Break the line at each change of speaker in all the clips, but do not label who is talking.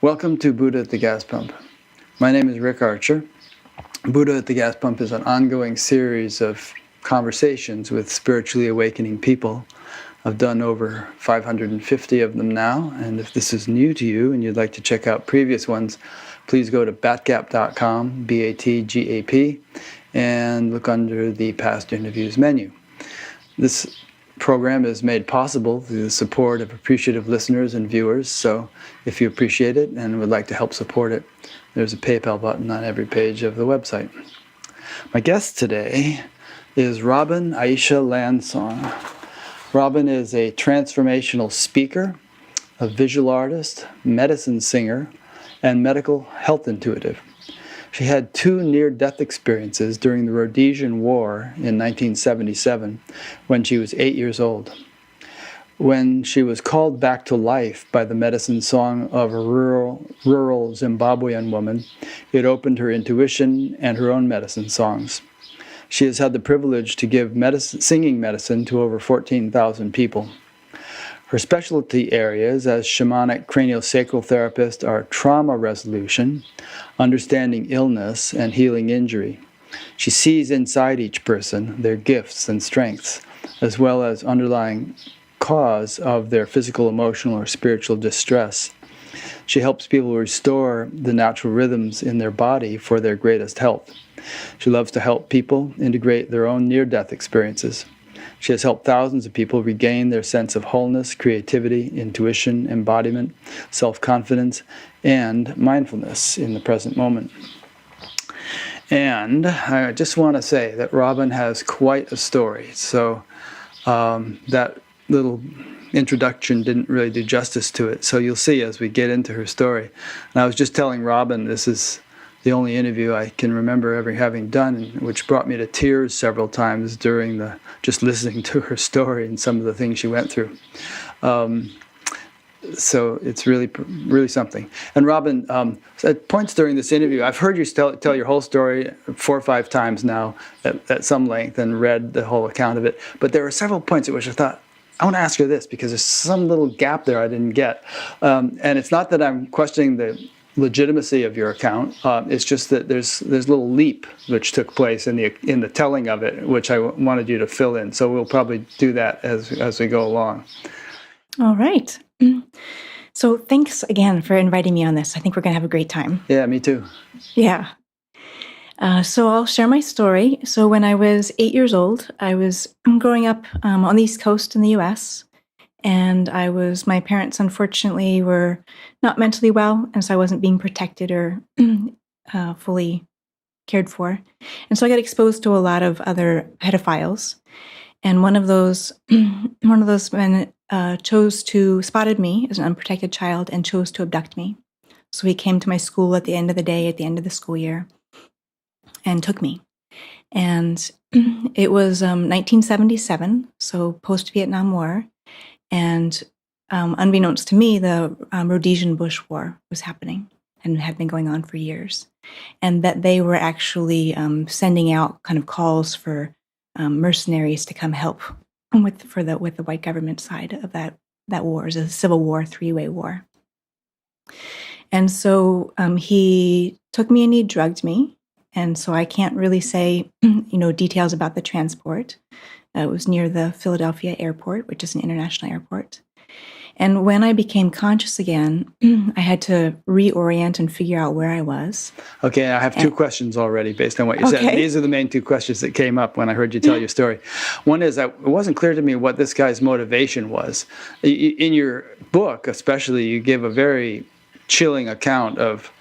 Welcome to Buddha at the Gas Pump. My name is Rick Archer. Buddha at the Gas Pump is an ongoing series of conversations with spiritually awakening people. I've done over 550 of them now, and if this is new to you and you'd like to check out previous ones, please go to batgap.com, B-A-T-G-A-P, and look under the past interviews menu. This program is made possible through the support of appreciative listeners and viewers, so if you appreciate it and would like to help support it, there's a PayPal button on every page of the website. My guest today is Robin Aisha Landsong. Robin is a transformational speaker, a visual artist, medicine singer, and medical health intuitive. She had 2 near-death experiences during the Rhodesian War in 1977 when she was 8 years old. When she was called back to life by the medicine song of a rural Zimbabwean woman, it opened her intuition and her own medicine songs. She has had the privilege to give singing medicine to over 14,000 people. Her specialty areas as shamanic craniosacral therapist are trauma resolution, understanding illness, and healing injury. She sees inside each person their gifts and strengths, as well as underlying cause of their physical, emotional, or spiritual distress. She helps people restore the natural rhythms in their body for their greatest health. She loves to help people integrate their own near-death experiences. She has helped thousands of people regain their sense of wholeness, creativity, intuition, embodiment, self-confidence, and mindfulness in the present moment. And I just want to say that Robin has quite a story. So that little introduction didn't really do justice to it. So you'll see as we get into her story. And I was just telling Robin this is the only interview I can remember ever having done, which brought me to tears several times during just listening to her story and some of the things she went through. So it's really something. And Robin, at points during this interview, I've heard you tell your whole story 4 or 5 times now at some length and read the whole account of it. But there were several points at which I thought, I want to ask her this because there's some little gap there I didn't get. And it's not that I'm questioning the legitimacy of your account. It's just that there's a little leap which took place in the telling of it, which I wanted you to fill in. So we'll probably do that as we go along.
All right. So thanks again for inviting me on this. I think we're going to have a great time.
Yeah, me too.
Yeah. So I'll share my story. So when I was 8 years old, I was growing up on the East Coast in the U.S., and my parents, unfortunately, were not mentally well, and so I wasn't being protected or fully cared for. And so I got exposed to a lot of other pedophiles. And one of those men spotted me as an unprotected child and chose to abduct me. So he came to my school at the end of the day, at the end of the school year, and took me. And it was 1977, so post-Vietnam War. And unbeknownst to me, the Rhodesian Bush War was happening and had been going on for years. And that they were actually sending out kind of calls for mercenaries to come help with the white government side of that war. It was a civil war, 3-way war. And so he took me and he drugged me. And so I can't really say, details about the transport. It was near the Philadelphia airport, which is an international airport. And when I became conscious again, I had to reorient and figure out where I was. Okay, I have 2 questions already based on what you said. And these are the main 2 questions that came up when I heard you tell your story. One is that it wasn't clear to me what this guy's motivation was. In your book, especially, you give a very chilling account of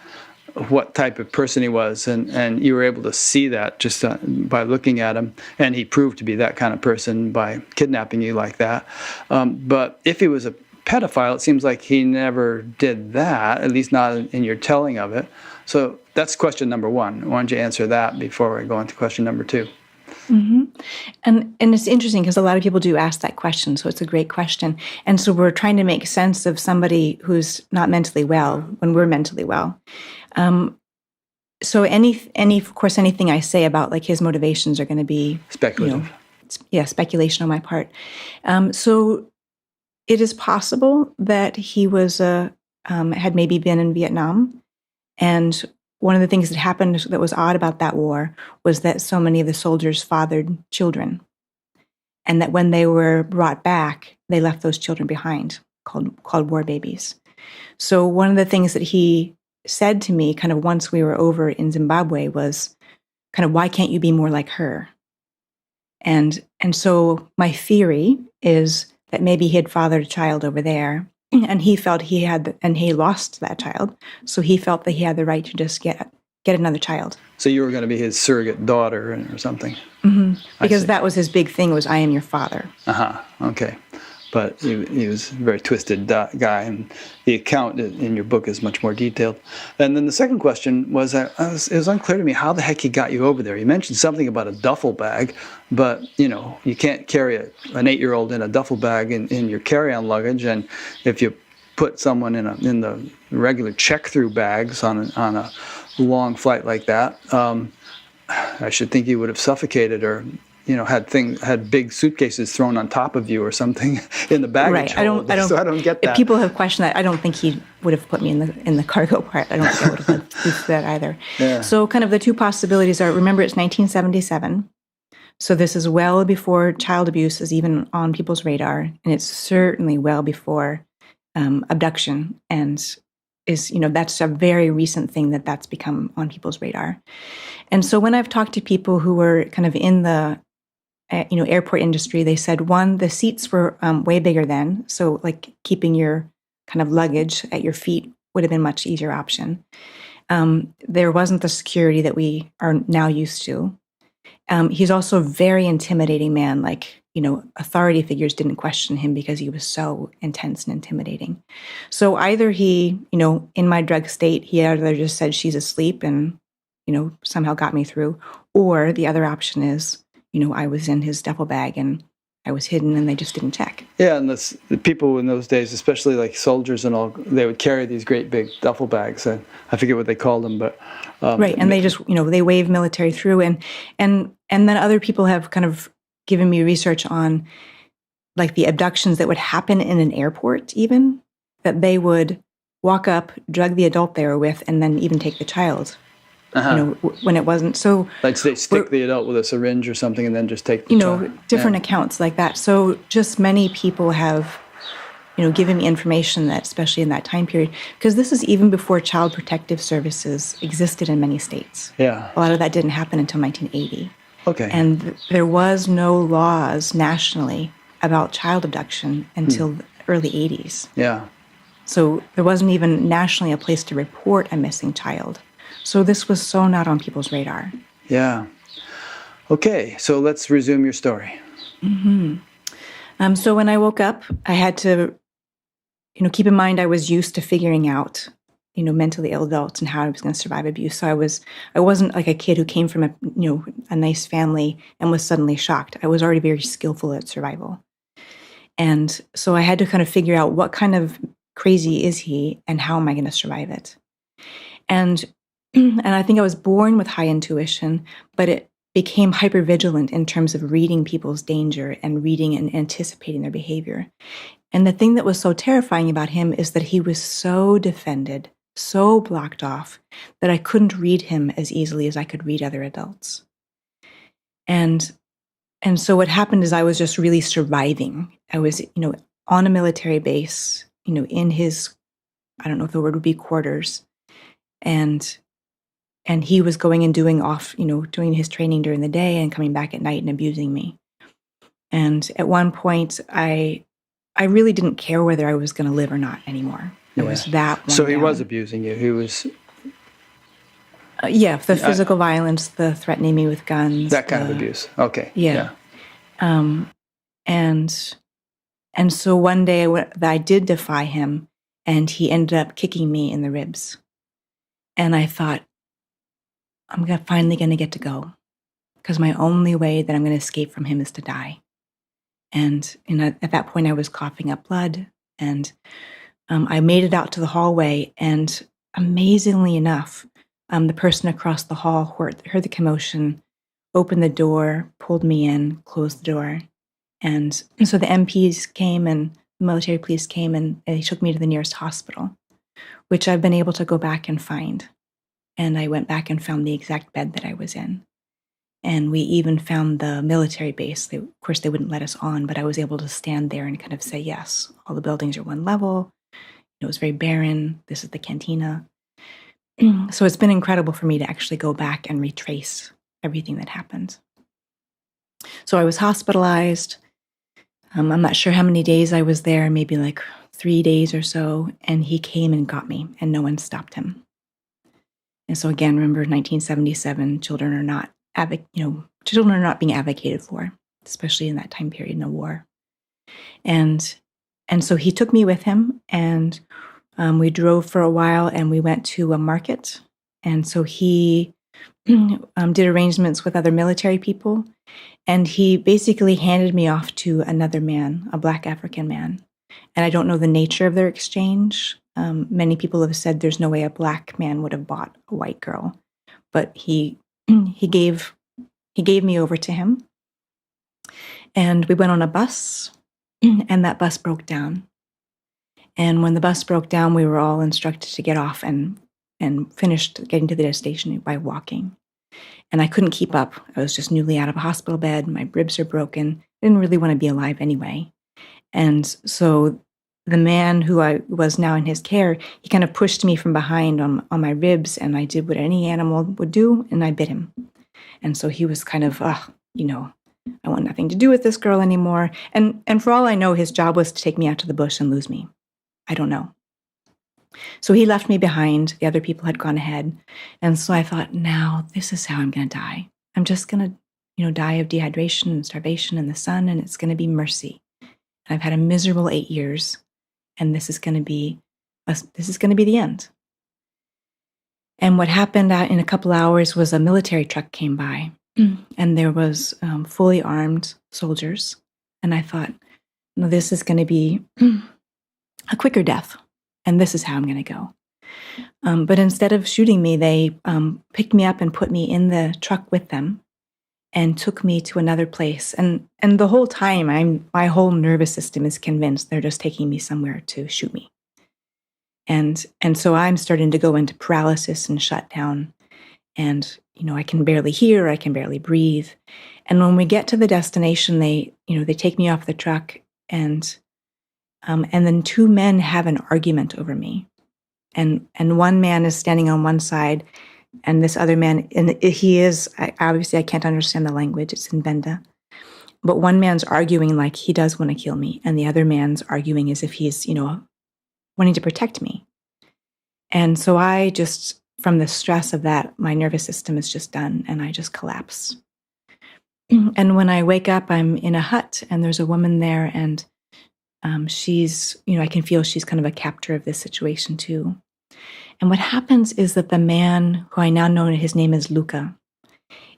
what type of person he was, and you were able to see that just by looking at him, and he proved to be that kind of person by kidnapping you like that. But if he was a pedophile, it seems like he never did that, at least not in your telling of it. So that's question number 1. Why don't you answer that before I go on to question number 2? Mm-hmm. And it's interesting because a lot of people do ask that question, so it's a great question. And so we're trying to make sense of somebody who's not mentally well when we're mentally well. So of course, anything I say about like his motivations are going to be
speculative.
Speculation on my part. So it is possible that he was a had maybe been in Vietnam. And one of the things that happened that was odd about that war was that so many of the soldiers fathered children. And that when they were brought back, they left those children behind, called war babies. So one of the things that he said to me kind of once we were over in Zimbabwe was kind of, why can't you be more like her? And so my theory is that maybe he had fathered a child over there, and he felt and he lost that child. So he felt that he had the right to just get another child.
So you were going to be his surrogate daughter or something?
Mm-hmm. Because that was his big thing, was I am your father.
Okay. But he was a very twisted guy, and the account in your book is much more detailed. And then the second question was, it was unclear to me how the heck he got you over there. You mentioned something about a duffel bag, but you can't carry an 8-year-old in a duffel bag in your carry-on luggage, and if you put someone in the regular check-through bags on a long flight like that, I should think you would have suffocated or had big suitcases thrown on top of you or something in the baggage hold. So I don't get that.
People have questioned that. I don't think he would have put me in the cargo part. I don't think I would have lived through that either.
Yeah.
So kind of the two possibilities are, remember, it's 1977. So this is well before child abuse is even on people's radar. And it's certainly well before abduction, and that's a very recent thing that's become on people's radar. And so when I've talked to people who were kind of in the airport industry, they said, one, the seats were way bigger then. So like keeping your kind of luggage at your feet would have been a much easier option. There wasn't the security that we are now used to. He's also a very intimidating man. Like, authority figures didn't question him because he was so intense and intimidating. So either he, in my drug state, he either just said she's asleep and, somehow got me through, or the other option is, I was in his duffel bag and I was hidden and they just didn't check.
Yeah, and the people in those days, especially like soldiers and all, they would carry these great big duffel bags. I forget what they called them, but
right. And they just, they wave military through, and then other people have kind of given me research on like the abductions that would happen in an airport, even that they would walk up, drug the adult they were with, and then even take the child. When it wasn't so.
Like they stick the adult with a syringe or something, and then just take the child.
Different accounts like that. So just many people have, given me information that, especially in that time period, because this is even before Child Protective Services existed in many states.
Yeah,
a lot of that didn't happen until 1980.
Okay,
and there was no laws nationally about child abduction until the early 80s.
Yeah.
So there wasn't even nationally a place to report a missing child. So this was so not on people's radar.
Yeah. Okay, so let's resume your story.
Mm-hmm. So when I woke up, I had to, keep in mind I was used to figuring out, mentally ill adults and how I was going to survive abuse. So I wasn't like a kid who came from a nice family and was suddenly shocked. I was already very skillful at survival. And so I had to kind of figure out what kind of crazy is he and how am I going to survive it? And I think I was born with high intuition, but it became hypervigilant in terms of reading people's danger and reading and anticipating their behavior. And the thing that was so terrifying about him is that he was so defended, so blocked off, that I couldn't read him as easily as I could read other adults. And so what happened is I was just really surviving. I was, on a military base, in his, I don't know if the word would be quarters, and he was going and doing his training during the day and coming back at night and abusing me. And at one point, I really didn't care whether I was going to live or not anymore. It was that one.
So he was abusing you. He was.
The physical violence, the threatening me with guns.
That kind of abuse. Okay.
Yeah. And so one day I did defy him, and he ended up kicking me in the ribs. And I thought, I'm finally going to get to go, because my only way that I'm going to escape from him is to die. And at that point, I was coughing up blood, and I made it out to the hallway, and amazingly enough, the person across the hall heard the commotion, opened the door, pulled me in, closed the door. And so the MPs came and the military police came, and they took me to the nearest hospital. which I've been able to go back and find. And I went back and found the exact bed that I was in. And we even found the military base. Of course, they wouldn't let us on, but I was able to stand there and kind of say, yes, all the buildings are one level. It was very barren. This is the cantina. So it's been incredible for me to actually go back and retrace everything that happened. So I was hospitalized. I'm not sure how many days I was there, maybe like 3 days or so. And he came and got me, and no one stopped him. And so again, remember 1977, children are not being advocated for, especially in that time period in a war. And so he took me with him, and we drove for a while, and we went to a market. And so he did arrangements with other military people, and he basically handed me off to another man, a Black African man. And I don't know the nature of their exchange. Many people have said there's no way a Black man would have bought a white girl, but he gave me over to him. And we went on a bus, and that bus broke down. And when the bus broke down, we were all instructed to get off and finished getting to the destination by walking. And I couldn't keep up. I was just newly out of a hospital bed. My ribs are broken. I didn't really want to be alive anyway. And so the man who I was now in his care, he kind of pushed me from behind on my ribs, and I did what any animal would do, and I bit him. And so he was kind of, I want nothing to do with this girl anymore. And for all I know, his job was to take me out to the bush and lose me. I don't know. So he left me behind. The other people had gone ahead. And so I thought, now this is how I'm going to die. I'm just going to, die of dehydration and starvation in the sun, and it's going to be mercy. I've had a miserable 8 years, and this is going to be the end. And what happened in a couple hours was a military truck came by, and there was fully armed soldiers. And I thought, no, this is going to be a quicker death, and this is how I'm going to go. But instead of shooting me, they picked me up and put me in the truck with them and took me to another place. And the whole time, my whole nervous system is convinced they're just taking me somewhere to shoot me. And so I'm starting to go into paralysis and shut down. And, I can barely hear, I can barely breathe. And when we get to the destination, they take me off the truck, and then two men have an argument over me. And one man is standing on one side, and this other man, and he is, obviously I can't understand the language, it's in Benda. But one man's arguing like he does want to kill me, and the other man's arguing as if he's, wanting to protect me. And so I just, from the stress of that, my nervous system is just done, and I just collapse. And when I wake up, I'm in a hut, and there's a woman there, and she's, I can feel she's kind of a captor of this situation too. And what happens is that the man, who I now know his name is Luca,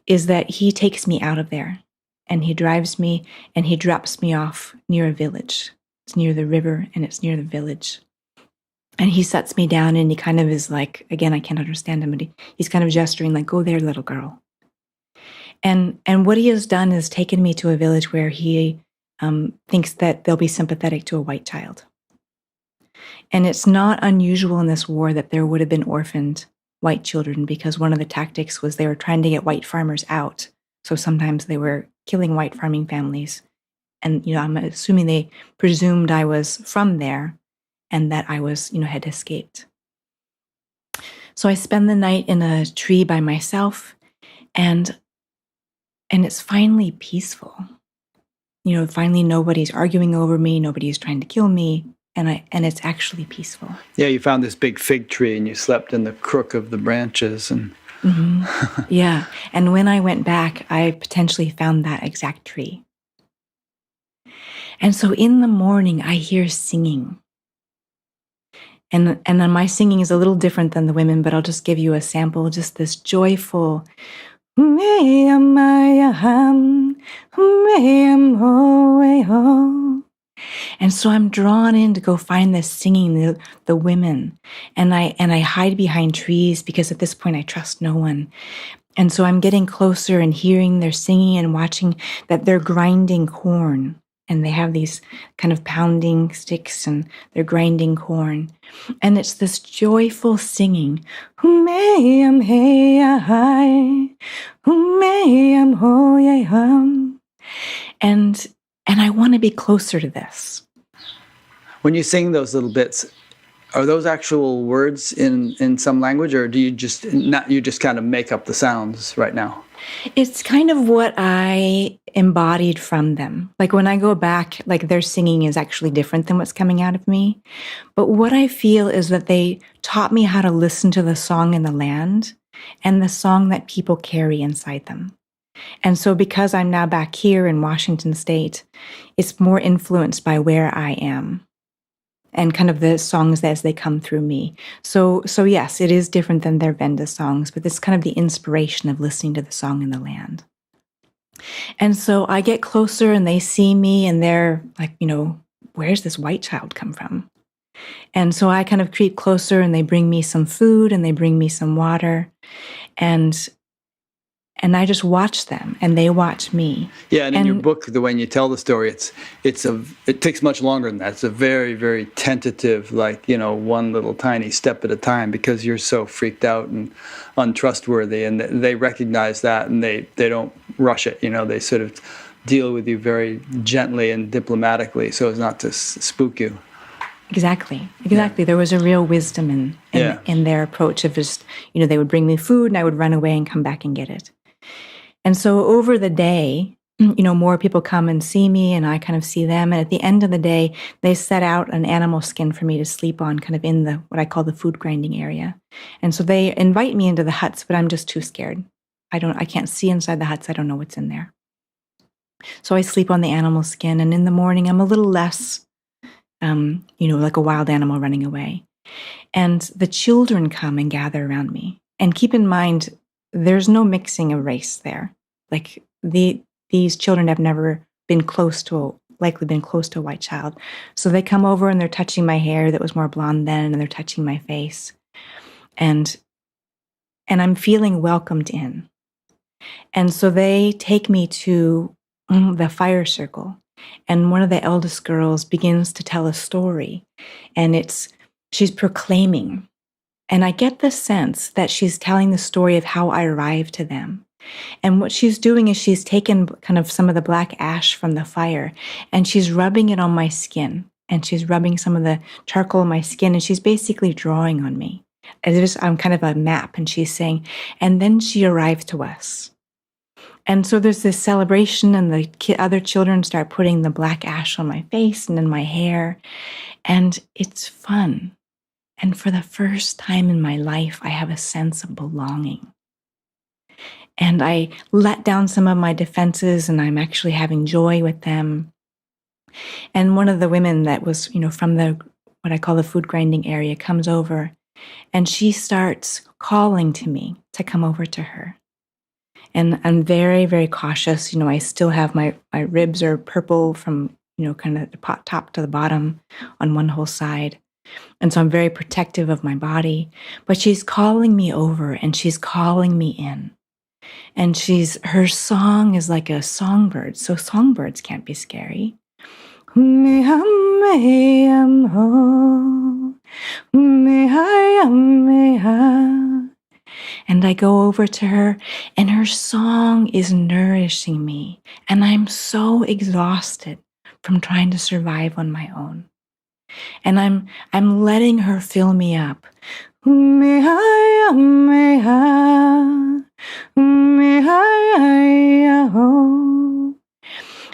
is that he takes me out of there, and he drives me, and he drops me off near a village. It's near the river, and it's near the village. And he sets me down, and he kind of is like, again, I can't understand him, but he's kind of gesturing like, go there, little girl. And what he has done is taken me to a village where he thinks that they'll be sympathetic to a white child. And it's not unusual in this war that there would have been orphaned white children, because one of the tactics was they were trying to get white farmers out. So sometimes they were killing white farming families. And, I'm assuming they presumed I was from there and that I was, had escaped. So I spend the night in a tree by myself, and it's finally peaceful. Finally nobody's arguing over me, nobody's trying to kill me, and it's actually peaceful.
Yeah, you found this big fig tree, and you slept in the crook of the branches, and
Yeah, and when I went back, I potentially found that exact tree. And so in the morning, I hear singing. And then my singing is a little different than the women, but I'll just give you a sample, just this joyful, and so I'm drawn in to go find this singing, the women, and I hide behind trees, because at this point I trust no one. And so I'm getting closer and hearing their singing and watching that they're grinding corn, and they have these kind of pounding sticks and they're grinding corn. And it's this joyful singing. Hum-may-am hey-a-hi, hum-may-am ho-ye-hum. And I want to be closer to this.
When you sing those little bits, are those actual words in some language, or do you just kind of make up the sounds right now?
It's kind of what I embodied from them. Like when I go back, like their singing is actually different than what's coming out of me. But what I feel is that they taught me how to listen to the song in the land and the song that people carry inside them. And so because I'm now back here in Washington State, it's more influenced by where I am and kind of the songs as they come through me. So yes, it is different than their Venda songs, but it's kind of the inspiration of listening to the song in the land. And so I get closer and they see me and they're like, where's this white child come from? And so I kind of creep closer and they bring me some food and they bring me some water. And I just watch them, and they watch me.
Yeah, and in your book, the way you tell the story, it takes much longer than that. It's a very, very tentative, one little tiny step at a time, because you're so freaked out and untrustworthy, and they recognize that, and they don't rush it. They sort of deal with you very gently and diplomatically, so as not to spook you.
Exactly. Yeah. There was a real wisdom in their approach of just, they would bring me food, and I would run away and come back and get it. And so over the day, more people come and see me and I kind of see them. And at the end of the day, they set out an animal skin for me to sleep on kind of in what I call the food grinding area. And so they invite me into the huts, but I'm just too scared. I can't see inside the huts. I don't know what's in there. So I sleep on the animal skin. And in the morning, I'm a little less, like a wild animal running away. And the children come and gather around me. And keep in mind, there's no mixing of race there. Like these children have never been likely been close to a white child. So they come over and they're touching my hair that was more blonde then, and they're touching my face. And I'm feeling welcomed in. And so they take me to the fire circle. And one of the eldest girls begins to tell a story. And she's proclaiming. And I get the sense that she's telling the story of how I arrived to them. And what she's doing is she's taken kind of some of the black ash from the fire and she's rubbing it on my skin. And she's rubbing some of the charcoal on my skin and she's basically drawing on me. I'm kind of a map, and she's saying, and then she arrived to us. And so there's this celebration, and the other children start putting the black ash on my face and in my hair. And it's fun. And for the first time in my life, I have a sense of belonging. And I let down some of my defenses, and I'm actually having joy with them. And one of the women that was, from what I call the food grinding area comes over, and she starts calling to me to come over to her. And I'm very, very cautious. I still have my ribs are purple from, kind of the top to the bottom on one whole side. And so I'm very protective of my body, but she's calling me over and she's calling me in. And her song is like a songbird. So songbirds can't be scary. And I go over to her and her song is nourishing me. And I'm so exhausted from trying to survive on my own. And I'm letting her fill me up.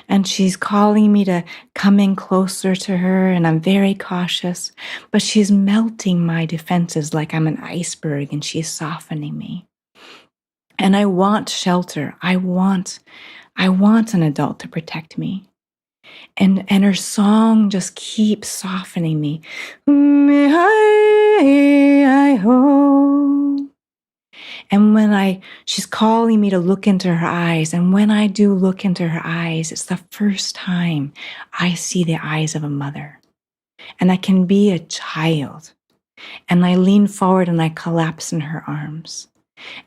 And she's calling me to come in closer to her, and I'm very cautious, but she's melting my defenses like I'm an iceberg, and she's softening me. And I want shelter. I want an adult to protect me. And her song just keeps softening me. And she's calling me to look into her eyes. And when I do look into her eyes, it's the first time I see the eyes of a mother. And I can be a child. And I lean forward and I collapse in her arms.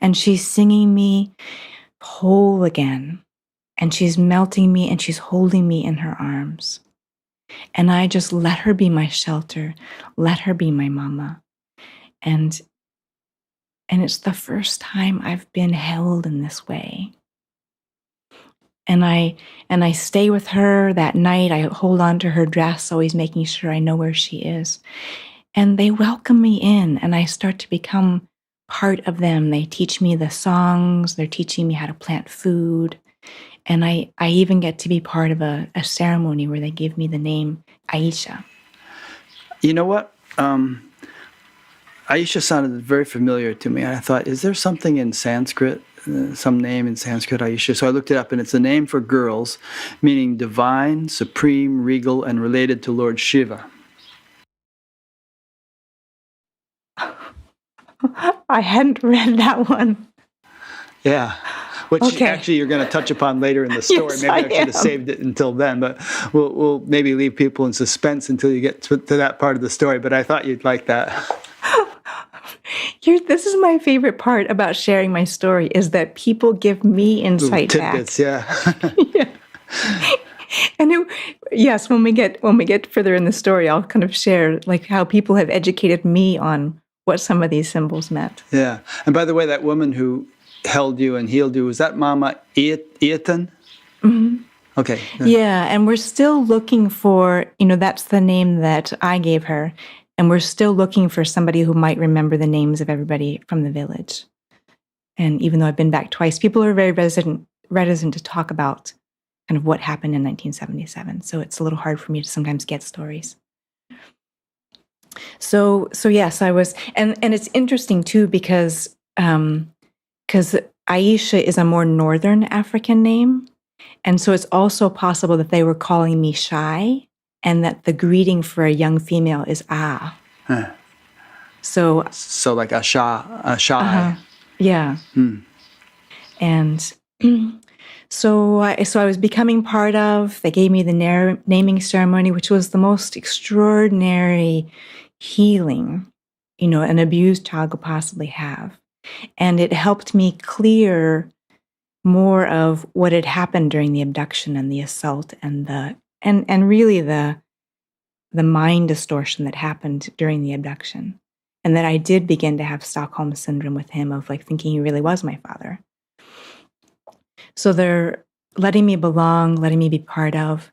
And she's singing me whole again. and she's melting me and she's holding me in her arms. And I just let her be my shelter, let her be my mama. And it's the first time I've been held in this way. And I stay with her that night. I hold on to her dress, always making sure I know where she is. And they welcome me in, and I start to become part of them. They teach me the songs. They're teaching me how to plant food. And I even get to be part of a ceremony where they give me the name Aisha.
You know what? Aisha sounded very familiar to me. I thought, is there something in Sanskrit, some name in Sanskrit, Aisha? So I looked it up, and it's a name for girls, meaning divine, supreme, regal, and related to Lord Shiva.
I hadn't read that one.
Yeah. Which actually you're going to touch upon later in the story.
Yes,
Maybe I should have
am.
saved it until then, but we'll maybe leave people in suspense until you get to that part of the story. But I thought you'd like that.
This is my favorite part about sharing my story, is that people give me insight
tidbits,
back.
Yeah.
And yes, when we get further in the story, I'll kind of share like how people have educated me on what some of these symbols meant.
Yeah. And by the way, that woman who held you and healed you, was that Mama Eaton?
Mm-hmm.
Okay.
Yeah, and we're still looking for, that's the name that I gave her, and we're still looking for somebody who might remember the names of everybody from the village. And even though I've been back twice, people are very reticent to talk about kind of what happened in 1977. So it's a little hard for me to sometimes get stories. So yes, I was, and it's interesting too because Aisha is a more northern African name, and so it's also possible that they were calling me Shai, and that the greeting for a young female is Ah.
Huh. So like a Shai.
Yeah. And so I was becoming part of. They gave me the naming ceremony, which was the most extraordinary healing, an abused child could possibly have. And it helped me clear more of what had happened during the abduction and the assault and really the mind distortion that happened during the abduction. And that I did begin to have Stockholm syndrome with him, of like thinking he really was my father. So they're letting me belong, letting me be part of.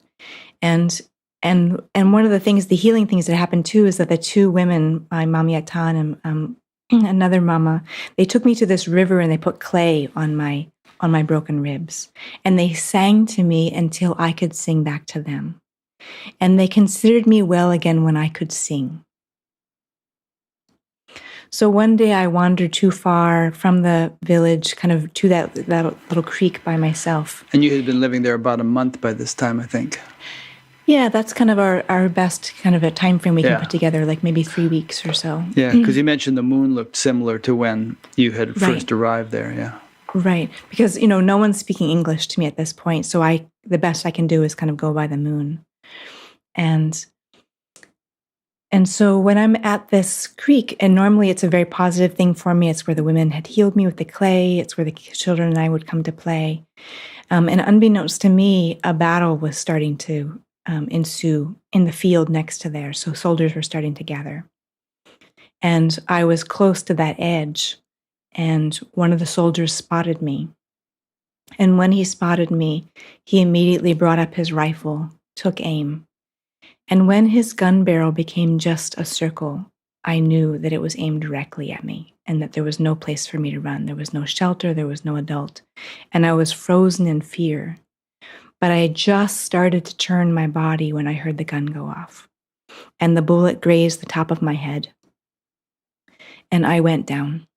And one of the things, the healing things that happened too, is that the two women, my Mama Yatan and another mama, they took me to this river and they put clay on my broken ribs. And they sang to me until I could sing back to them. And they considered me well again when I could sing. So one day I wandered too far from the village, kind of to that little creek by myself.
And you had been living there about a month by this time, I think.
Yeah, that's kind of our best kind of a time frame we can put together, like maybe 3 weeks or so.
Yeah, because you mentioned the moon looked similar to when you had first arrived there, yeah.
Right, because, no one's speaking English to me at this point, so the best I can do is kind of go by the moon. And so when I'm at this creek, and normally it's a very positive thing for me, it's where the women had healed me with the clay, it's where the children and I would come to play. And unbeknownst to me, a battle was starting to ensue in the field next to there. So soldiers were starting to gather. And I was close to that edge, and one of the soldiers spotted me. And when he spotted me, he immediately brought up his rifle, took aim. And when his gun barrel became just a circle, I knew that it was aimed directly at me and that there was no place for me to run. There was no shelter, there was no adult. And I was frozen in fear. But I had just started to turn my body when I heard the gun go off. And the bullet grazed the top of my head. And I went down.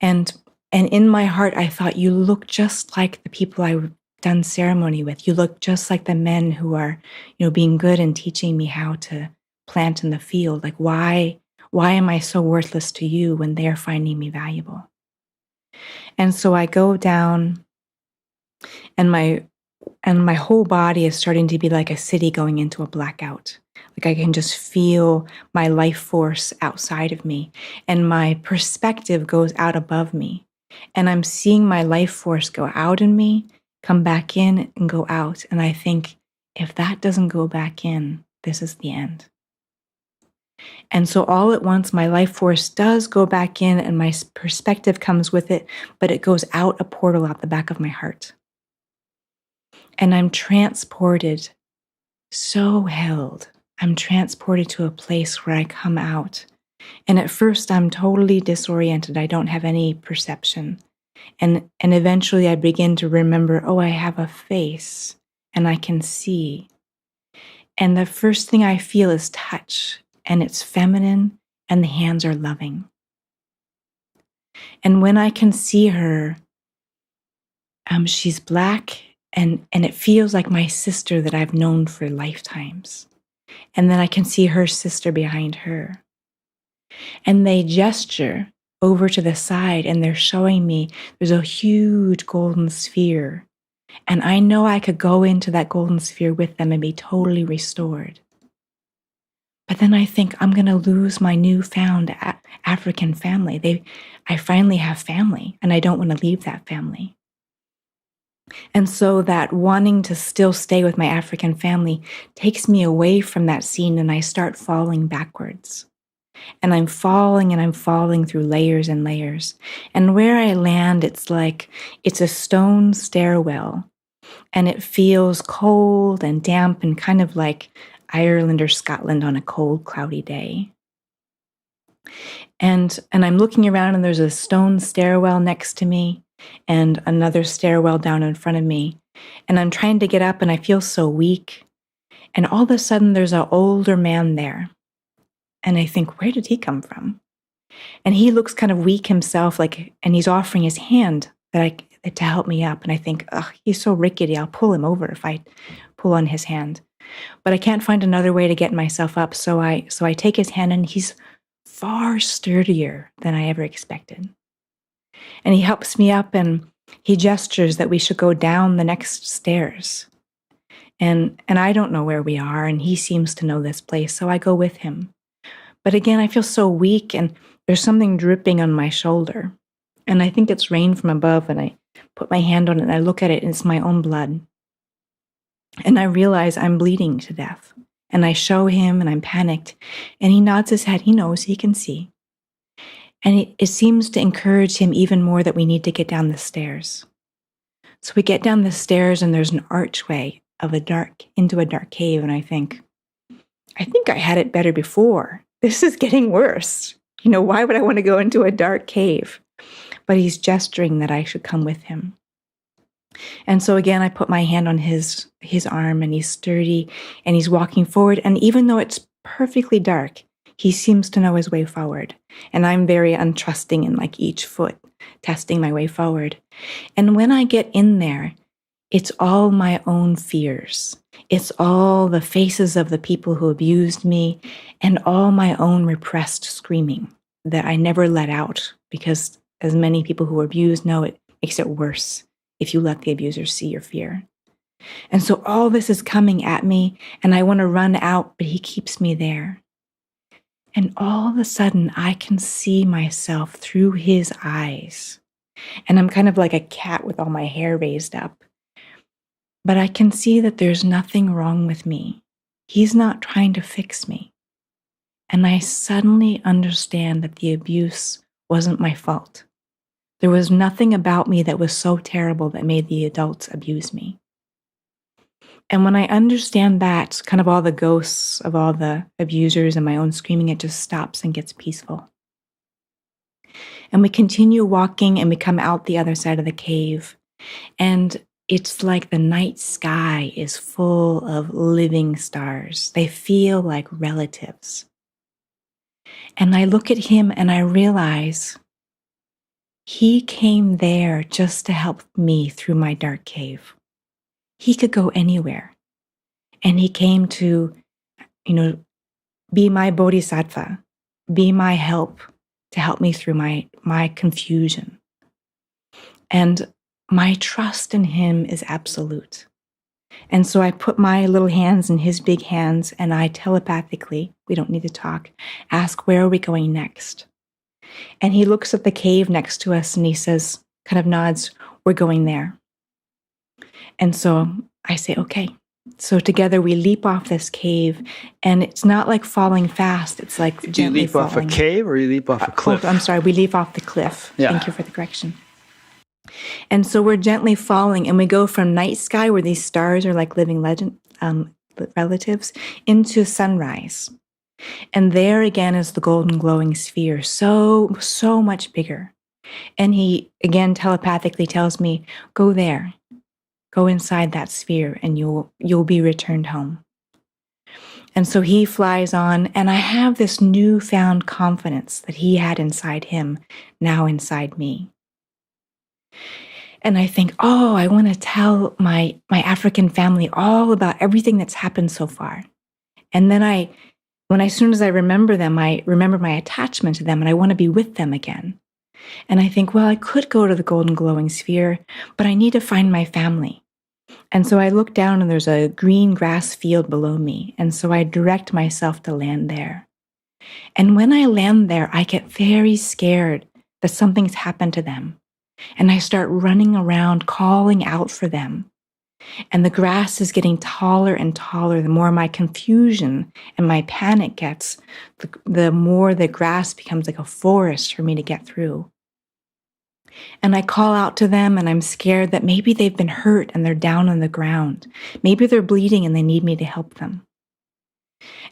And in my heart, I thought, you look just like the people I've done ceremony with. You look just like the men who are, being good and teaching me how to plant in the field. Like, why am I so worthless to you when they are finding me valuable? And so I go down, and my whole body is starting to be like a city going into a blackout. Like I can just feel my life force outside of me, and my perspective goes out above me. And I'm seeing my life force go out in me come back in and go out. And I think, if that doesn't go back in, this is the end. And so all at once, my life force does go back in and my perspective comes with it, but it goes out a portal out the back of my heart. And I'm transported, so held. I'm transported to a place where I come out. And at first, I'm totally disoriented. I don't have any perception. And eventually, I begin to remember, oh, I have a face and I can see. And the first thing I feel is touch, and it's feminine, and the hands are loving. And when I can see her, she's black, and it feels like my sister that I've known for lifetimes. And then I can see her sister behind her. And they gesture over to the side, and they're showing me there's a huge golden sphere. And I know I could go into that golden sphere with them and be totally restored. But then I think I'm going to lose my newfound African family. I finally have family, and I don't want to leave that family. And so that wanting to still stay with my African family takes me away from that scene, and I start falling backwards. And I'm falling through layers and layers. And where I land, it's a stone stairwell, and it feels cold and damp and kind of like Ireland or Scotland on a cold, cloudy day. And I'm looking around, and there's a stone stairwell next to me and another stairwell down in front of me. And I'm trying to get up, and I feel so weak. And all of a sudden, there's an older man there. And I think, where did he come from? And he looks kind of weak himself, and he's offering his hand to help me up. And I think, he's so rickety, I'll pull him over if I pull on his hand. But I can't find another way to get myself up, so I take his hand, and he's far sturdier than I ever expected. And he helps me up, and he gestures that we should go down the next stairs. And I don't know where we are, and he seems to know this place, so I go with him. But again, I feel so weak, and there's something dripping on my shoulder. And I think it's rain from above, and I put my hand on it, and I look at it, and it's my own blood. And I realize I'm bleeding to death. And I show him, and I'm panicked. And he nods his head. He knows, he can see. And it seems to encourage him even more that we need to get down the stairs. So we get down the stairs, and there's an archway into a dark cave. And I think I had it better before. This is getting worse. Why would I want to go into a dark cave? But he's gesturing that I should come with him. And so again, I put my hand on his arm, and he's sturdy, and he's walking forward. And even though it's perfectly dark, he seems to know his way forward. And I'm very untrusting in each foot, testing my way forward. And when I get in there, it's all my own fears. It's all the faces of the people who abused me, and all my own repressed screaming that I never let out, because as many people who are abused know, it makes it worse if you let the abuser see your fear. And so all this is coming at me, and I want to run out, but he keeps me there. And all of a sudden, I can see myself through his eyes. And I'm kind of like a cat with all my hair raised up. But I can see that there's nothing wrong with me. He's not trying to fix me. And I suddenly understand that the abuse wasn't my fault. There was nothing about me that was so terrible that made the adults abuse me. And when I understand that, kind of all the ghosts of all the abusers and my own screaming, it just stops and gets peaceful. And we continue walking, and we come out the other side of the cave. And it's like the night sky is full of living stars. They feel like relatives. And I look at him, and I realize he came there just to help me through my dark cave. He could go anywhere. And he came to, be my bodhisattva, be my help to help me through my confusion. And my trust in him is absolute. And so I put my little hands in his big hands, and I telepathically, we don't need to talk, ask, where are we going next? And he looks at the cave next to us, and he says, kind of nods, we're going there. And so I say, okay. So together we leap off this cave, and it's not like falling fast. It's like
Do you
gently
leap
falling.
off a cave or you leap off a cliff?
I'm sorry, we leap off the cliff.
Yeah.
Thank you for the correction. And so we're gently falling, and we go from night sky, where these stars are like living relatives, into sunrise. And there again is the golden glowing sphere, so much bigger. And he again telepathically tells me, go there, go inside that sphere, and you'll be returned home. And so he flies on, and I have this newfound confidence that he had inside him, now inside me. And I think, oh, I want to tell my African family all about everything that's happened so far. And then as soon as I remember them, I remember my attachment to them, and I want to be with them again. And I think, well, I could go to the golden glowing sphere, but I need to find my family. And so I look down, and there's a green grass field below me. And so I direct myself to land there. And when I land there, I get very scared that something's happened to them. And I start running around, calling out for them. And the grass is getting taller and taller. The more my confusion and my panic gets, the more the grass becomes like a forest for me to get through. And I call out to them, and I'm scared that maybe they've been hurt and they're down on the ground. Maybe they're bleeding and they need me to help them.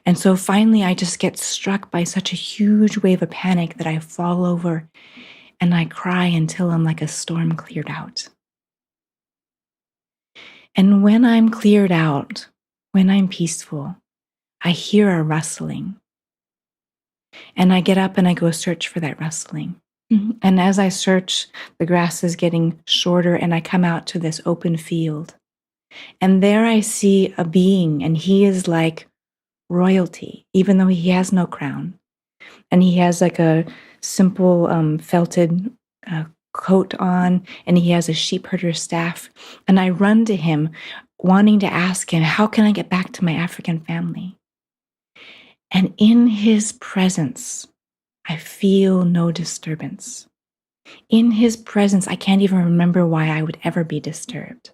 And so finally, I just get struck by such a huge wave of panic that I fall over and I cry until I'm like a storm cleared out. And when I'm cleared out, when I'm peaceful, I hear a rustling. And I get up and I go search for that rustling. And as I search, the grass is getting shorter, and I come out to this open field. And there I see a being, and he is like royalty, even though he has no crown. And he has like a simple felted coat on, and he has a sheep herder's staff. And I run to him, wanting to ask him, how can I get back to my African family? And in his presence, I feel no disturbance. In his presence, I can't even remember why I would ever be disturbed.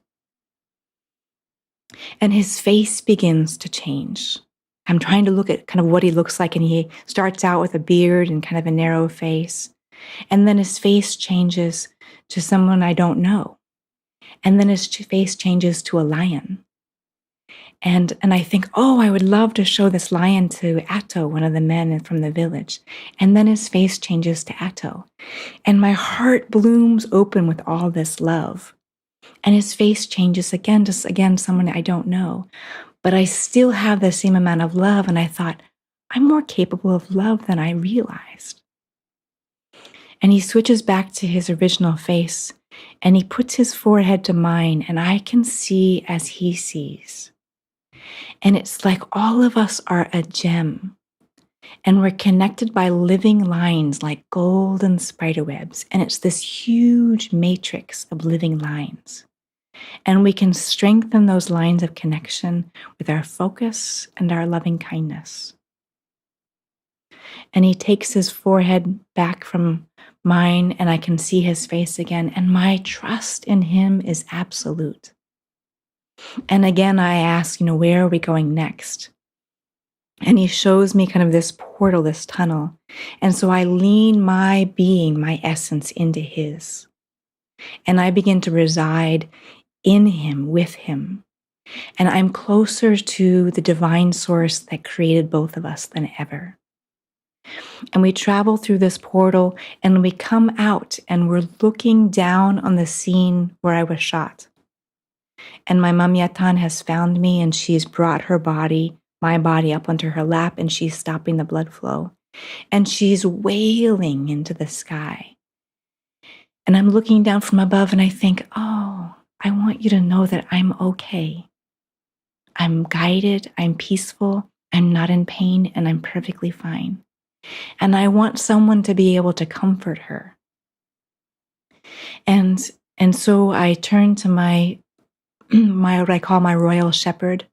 And his face begins to change. I'm trying to look at kind of what he looks like, and he starts out with a beard and kind of a narrow face. And then his face changes to someone I don't know. And then his face changes to a lion. And I think, oh, I would love to show this lion to Atto, one of the men from the village. And then his face changes to Atto. And my heart blooms open with all this love. And his face changes again to someone I don't know. But I still have the same amount of love. And I thought, I'm more capable of love than I realized. And he switches back to his original face, and he puts his forehead to mine, and I can see as he sees. And it's like all of us are a gem, and we're connected by living lines like golden spider webs. And it's this huge matrix of living lines. And we can strengthen those lines of connection with our focus and our loving kindness. And he takes his forehead back from mine, and I can see his face again. And my trust in him is absolute. And again, I ask, where are we going next? And he shows me kind of this portal, this tunnel. And so I lean my being, my essence into his. And I begin to reside in him, with him. And I'm closer to the divine source that created both of us than ever. And we travel through this portal, and we come out, and we're looking down on the scene where I was shot. And my mom Yatan has found me, and she's brought my body up onto her lap, and she's stopping the blood flow. And she's wailing into the sky. And I'm looking down from above, and I think, oh, I want you to know that I'm okay. I'm guided, I'm peaceful, I'm not in pain, and I'm perfectly fine. And I want someone to be able to comfort her. And so I turn to my what I call my royal shepherd,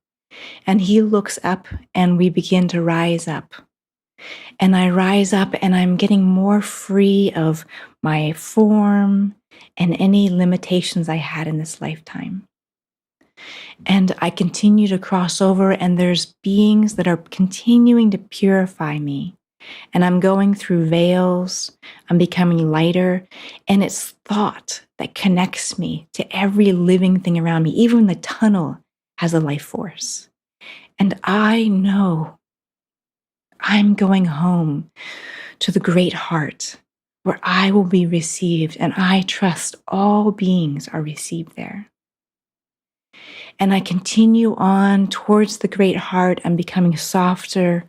and he looks up, and we begin to rise up. And I rise up, and I'm getting more free of my form and any limitations I had in this lifetime. And I continue to cross over, and there's beings that are continuing to purify me. And I'm going through veils, I'm becoming lighter, and it's thought that connects me to every living thing around me. Even the tunnel has a life force. And I know I'm going home to the great heart where I will be received, and I trust all beings are received there. And I continue on towards the great heart. I'm becoming softer.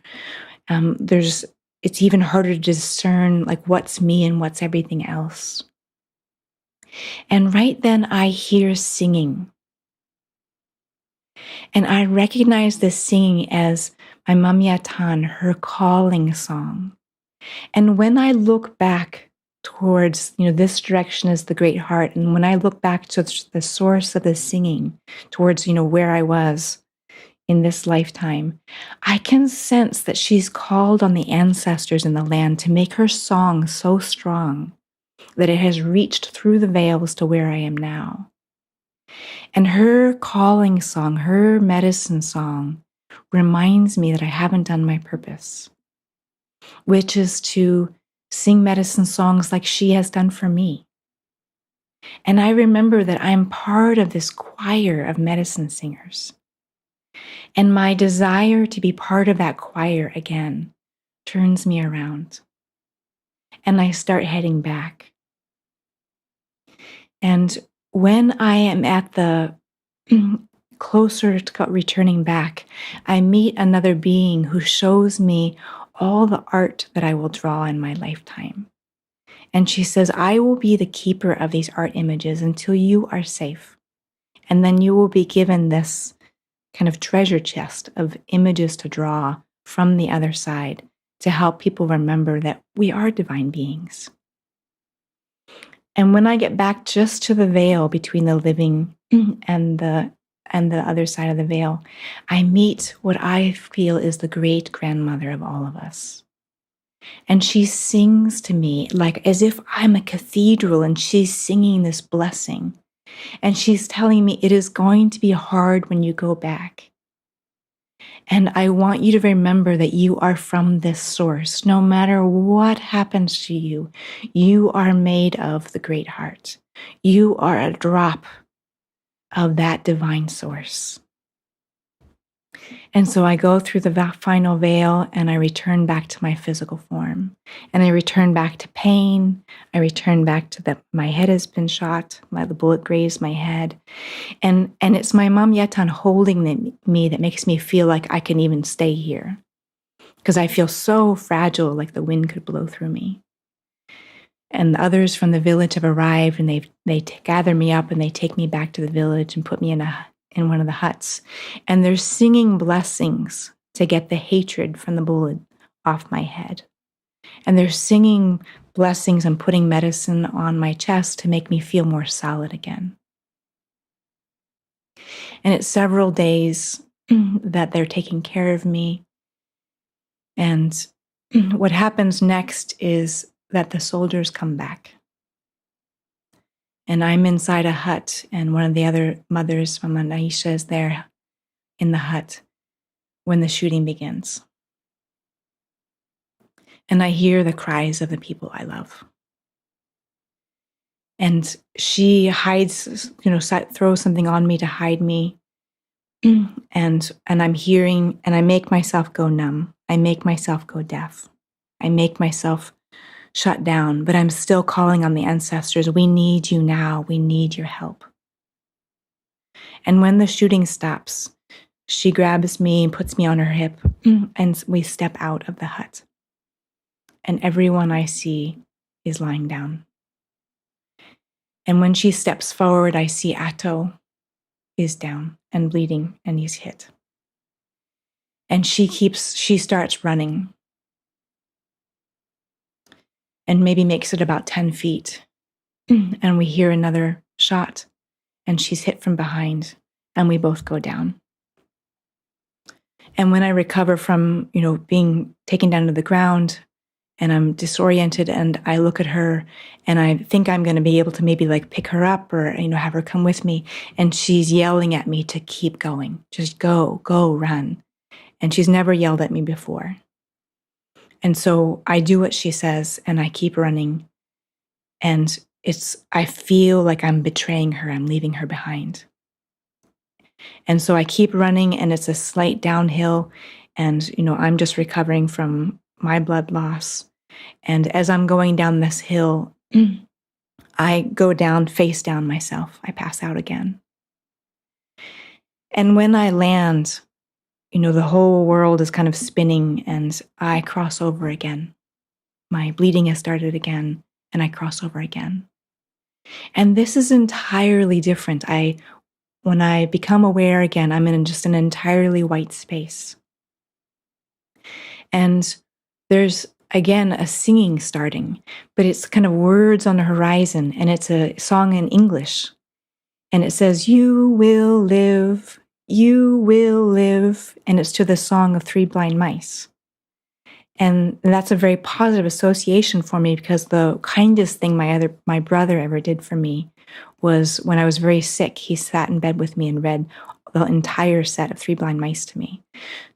It's even harder to discern like what's me and what's everything else. And right then I hear singing. And I recognize this singing as my Mam Yatan, her calling song. And when I look back towards, this direction is the great heart. And when I look back to the source of the singing, towards, where I was in this lifetime, I can sense that she's called on the ancestors in the land to make her song so strong that it has reached through the veils to where I am now. And her calling song, her medicine song, reminds me that I haven't done my purpose, which is to sing medicine songs like she has done for me. And I remember that I'm part of this choir of medicine singers. And my desire to be part of that choir again turns me around. And I start heading back. And when I am at the closer to returning back, I meet another being who shows me all the art that I will draw in my lifetime. And she says, I will be the keeper of these art images until you are safe. And then you will be given this kind of treasure chest of images to draw from the other side to help people remember that we are divine beings. And when I get back just to the veil between the living and the other side of the veil, I meet what I feel is the great grandmother of all of us. And she sings to me like as if I'm a cathedral, and she's singing this blessing. And she's telling me it is going to be hard when you go back. And I want you to remember that you are from this source. No matter what happens to you, you are made of the great heart. You are a drop of that divine source. And so I go through the final veil, and I return back to my physical form. And I return back to pain. I return back to my head has been shot. The bullet grazed my head. And it's my Mam Yatan holding me that makes me feel like I can even stay here. Because I feel so fragile, like the wind could blow through me. And the others from the village have arrived, and they gather me up, and they take me back to the village and put me in one of the huts. And they're singing blessings to get the hatred from the bullet off my head. And they're singing blessings and putting medicine on my chest to make me feel more solid again. And it's several days that they're taking care of me. And what happens next is that the soldiers come back. And I'm inside a hut, and one of the other mothers from Naisha is there in the hut when the shooting begins. And I hear the cries of the people I love. And she hides, throws something on me to hide me. And I'm hearing, and I make myself go numb. I make myself go deaf. I make myself shut down, but I'm still calling on the ancestors. We need you now. We need your help. And when the shooting stops, she grabs me and puts me on her hip, and we step out of the hut. And everyone I see is lying down. And when she steps forward, I see Atto is down and bleeding, and he's hit. And she starts running, and maybe makes it about 10 feet. And we hear another shot, and she's hit from behind, and we both go down. And when I recover from, being taken down to the ground and I'm disoriented, and I look at her and I think I'm going to be able to maybe like pick her up or, have her come with me. And she's yelling at me to keep going. Just go, run. And she's never yelled at me before. And so I do what she says and I keep running. And I feel like I'm betraying her. I'm leaving her behind. And so I keep running, and it's a slight downhill. And, I'm just recovering from my blood loss. And as I'm going down this hill, I go down, face down myself. I pass out again. And when I land, the whole world is kind of spinning, and I cross over again. My bleeding has started again, and I cross over again. And this is entirely different. When I become aware again, I'm in just an entirely white space. And there's, again, a singing starting, but it's kind of words on the horizon, and it's a song in English. And it says, "You will live, you will live." And it's to the song of Three Blind Mice. And that's a very positive association for me, because the kindest thing my brother ever did for me was when I was very sick. He sat in bed with me and read the entire set of Three Blind Mice to me.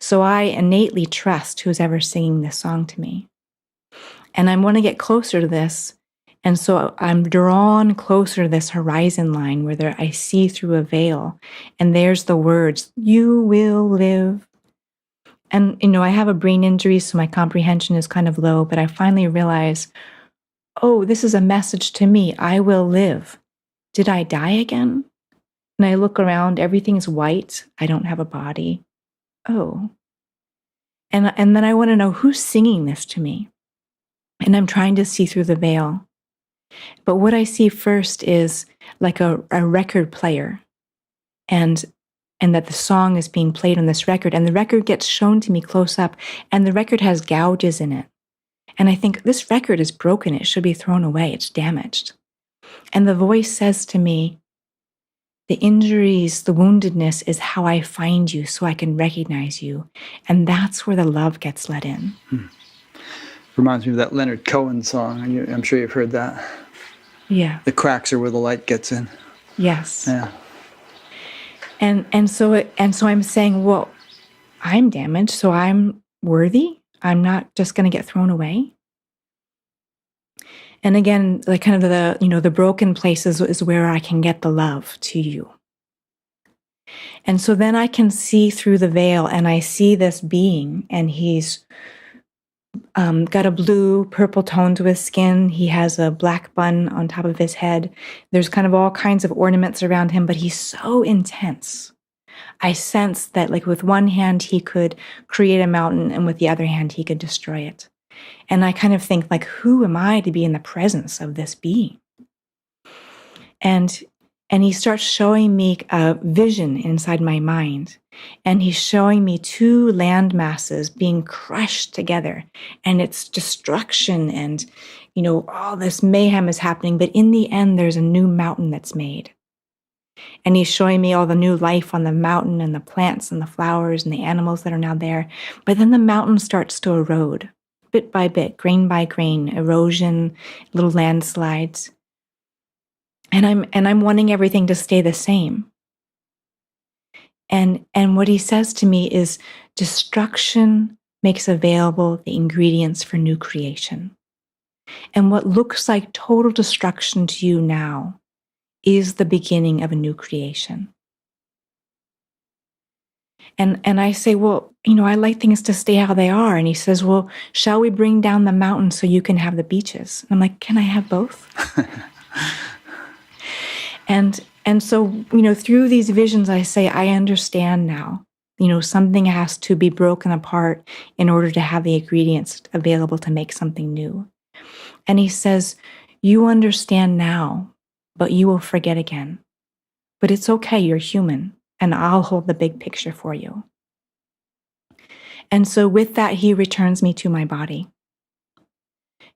So I innately trust who's ever singing this song to me. And I want to get closer to this. And so I'm drawn closer to this horizon line where I see through a veil. And there's the words, "You will live." And, I have a brain injury, so my comprehension is kind of low, but I finally realize, oh, this is a message to me. I will live. Did I die again? And I look around, everything's white. I don't have a body. Oh. And then I want to know who's singing this to me. And I'm trying to see through the veil. But what I see first is like a record player. And that the song is being played on this record. And the record gets shown to me close up. And the record has gouges in it. And I think, this record is broken. It should be thrown away. It's damaged. And the voice says to me, "The injuries, the woundedness is how I find you, so I can recognize you." And that's where the love gets let in.
Reminds me of that Leonard Cohen song. I'm sure you've heard that.
Yeah.
The cracks are where the light gets in.
Yes.
Yeah.
And so I'm saying, well, I'm damaged, so I'm worthy. I'm not just going to get thrown away. And again, like kind of the broken places is where I can get the love to you. And so then I can see through the veil, and I see this being, and he's got a blue, purple tone to his skin. He has a black bun on top of his head. There's kind of all kinds of ornaments around him, but he's so intense. I sense that, like, with one hand, he could create a mountain, and with the other hand, he could destroy it. And I kind of think, like, who am I to be in the presence of this being? And he starts showing me a vision inside my mind. And he's showing me two land masses being crushed together. And it's destruction and, all this mayhem is happening. But in the end, there's a new mountain that's made. And he's showing me all the new life on the mountain and the plants and the flowers and the animals that are now there. But then the mountain starts to erode, bit by bit, grain by grain, erosion, little landslides. And I'm wanting everything to stay the same. And what he says to me is, destruction makes available the ingredients for new creation. And what looks like total destruction to you now is the beginning of a new creation. And I say, well, I like things to stay how they are. And he says, well, shall we bring down the mountain so you can have the beaches? And I'm like, can I have both? And so, through these visions, I say, I understand now. Something has to be broken apart in order to have the ingredients available to make something new. And he says, you understand now, but you will forget again. But it's okay, you're human, and I'll hold the big picture for you. And so with that, he returns me to my body.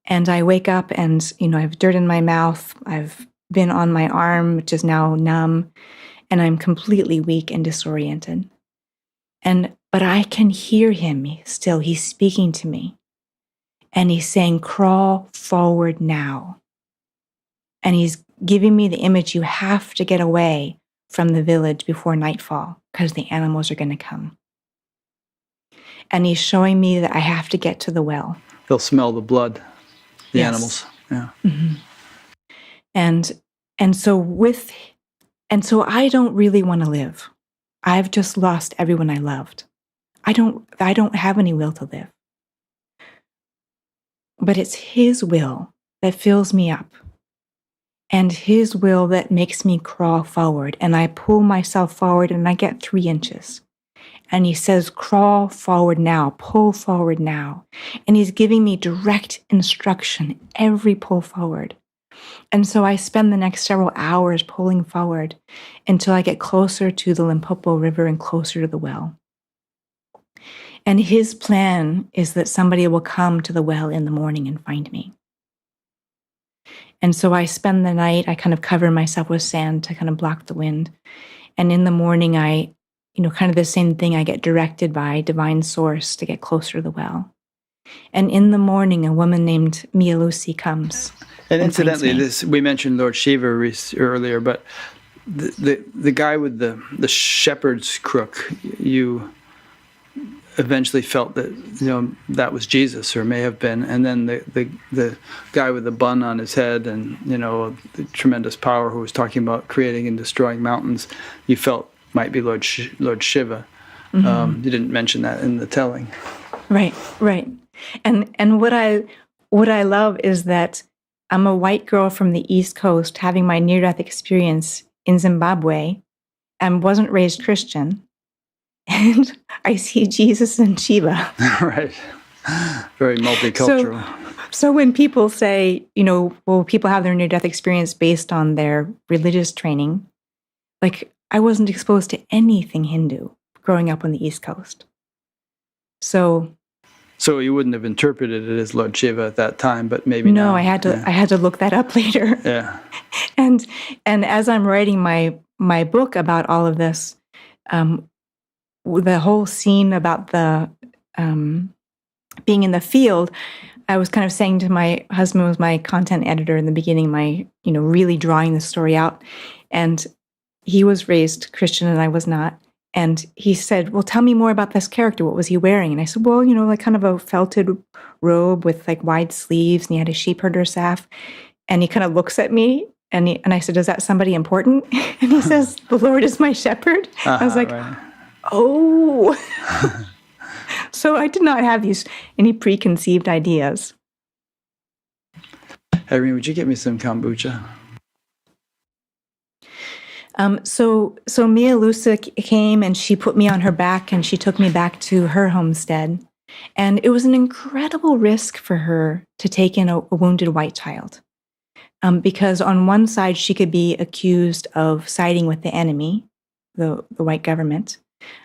And I wake up and, I have dirt in my mouth. I've been on my arm, which is now numb, and I'm completely weak and disoriented. But I can hear him still. He's speaking to me. And he's saying, crawl forward now. And he's giving me the image, you have to get away from the village before nightfall because the animals are going to come. And he's showing me that I have to get to the well.
They'll smell the blood, the
Yes.
animals. Yeah.
Mm-hmm. And so I don't really want to live. I've just lost everyone I loved. I don't have any will to live. But it's his will that fills me up. And his will that makes me crawl forward. And I pull myself forward and I get 3 inches. And he says, crawl forward now, pull forward now. And he's giving me direct instruction, every pull forward. And so I spend the next several hours pulling forward until I get closer to the Limpopo River and closer to the well. And his plan is that somebody will come to the well in the morning and find me. And so I spend the night, I kind of cover myself with sand to kind of block the wind. And in the morning, kind of the same thing, I get directed by divine source to get closer to the well. And in the morning, a woman named Mia Lucy comes.
And incidentally, we mentioned Lord Shiva earlier, but the guy with the shepherd's crook, you eventually felt that that was Jesus, or may have been, and then the guy with the bun on his head and the tremendous power who was talking about creating and destroying mountains, you felt might be Lord Shiva. Mm-hmm. You didn't mention that in the telling. Right.
And what I love is that I'm a white girl from the East Coast having my near-death experience in Zimbabwe and wasn't raised Christian. And I see Jesus and Shiva.
Right. Very multicultural.
So when people say, people have their near-death experience based on their religious training, like I wasn't exposed to anything Hindu growing up on the East Coast. So
you wouldn't have interpreted it as Lord Shiva at that time, but maybe
no,
now.
I had to look that up later.
Yeah.
And as I'm writing my book about all of this, the whole scene about the being in the field, I was kind of saying to my husband, who was my content editor in the beginning, really drawing the story out, and he was raised Christian and I was not. And he said, well, tell me more about this character. What was he wearing? And I said, well, like kind of a felted robe with like wide sleeves, and he had a sheepherder staff. And he kind of looks at me and I said, is that somebody important? And he says, the Lord is my shepherd. I was like, right. Oh. So I did not have any preconceived ideas.
Irene, would you get me some kombucha?
So Mia Lucy came and she put me on her back and she took me back to her homestead. And it was an incredible risk for her to take in a wounded white child. Because on one side, she could be accused of siding with the enemy, the white government.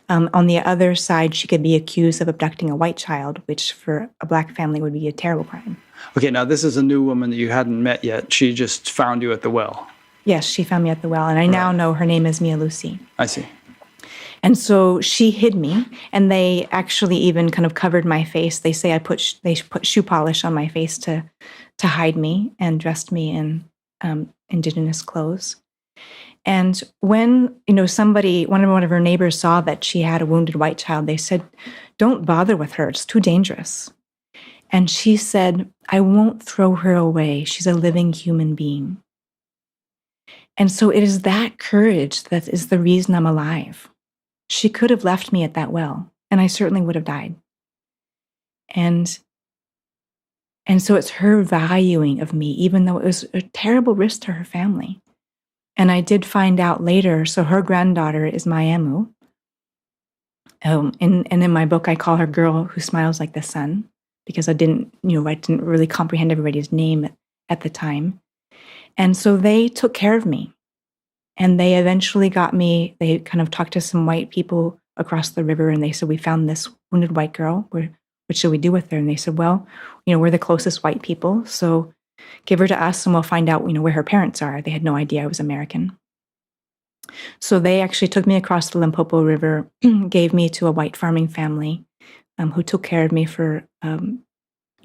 On the other side, she could be accused of abducting a white child, which for a Black family would be a terrible crime.
Okay, now this is a new woman that you hadn't met yet. She just found you at the well.
Yes, she found me at the well, and I now know her name is Mia Lucy.
I see.
And so she hid me, and they actually even kind of covered my face. They say they put shoe polish on my face to hide me and dressed me in indigenous clothes. And when one of her neighbors saw that she had a wounded white child, they said, "Don't bother with her; it's too dangerous." And she said, "I won't throw her away. She's a living human being." And so it is that courage that is the reason I'm alive. She could have left me at that well, and I certainly would have died. And so it's her valuing of me, even though it was a terrible risk to her family. And I did find out later, so her granddaughter is Mayemu. And in my book, I call her Girl Who Smiles Like the Sun, because I didn't really comprehend everybody's name at the time. And so they took care of me. And they eventually got me, they kind of talked to some white people across the river, and they said, we found this wounded white girl. What should we do with her? And they said, well, we're the closest white people, so give her to us and we'll find out, where her parents are. They had no idea I was American. So they actually took me across the Limpopo River, gave me to a white farming family who took care of me for,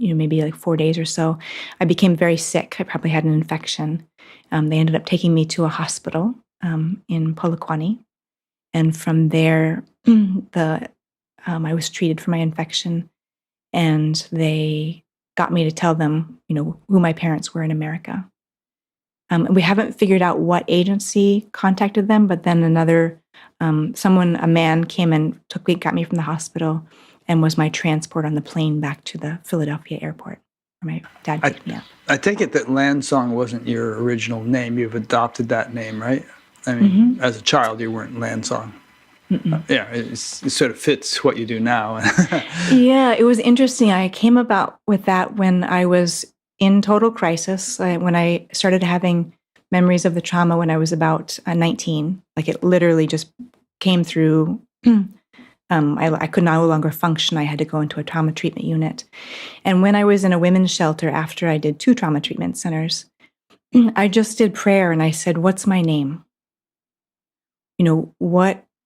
maybe like 4 days or so, I became very sick. I probably had an infection. They ended up taking me to a hospital in Polokwane. And from there, I was treated for my infection, and they got me to tell them, who my parents were in America. We haven't figured out what agency contacted them, but then a man came and got me from the hospital and was my transport on the plane back to the Philadelphia airport where my dad picked me up.
I take it that Landsong wasn't your original name. You've adopted that name, right? I mean, as a child, you weren't Landsong. Yeah, it sort of fits what you do now.
Yeah, it was interesting. I came about with that when I was in total crisis, when I started having memories of the trauma when I was about 19. Like it literally just came through. I could no longer function. I had to go into a trauma treatment unit. And when I was in a women's shelter after I did 2 trauma treatment centers, I just did prayer and I said, "What's my name?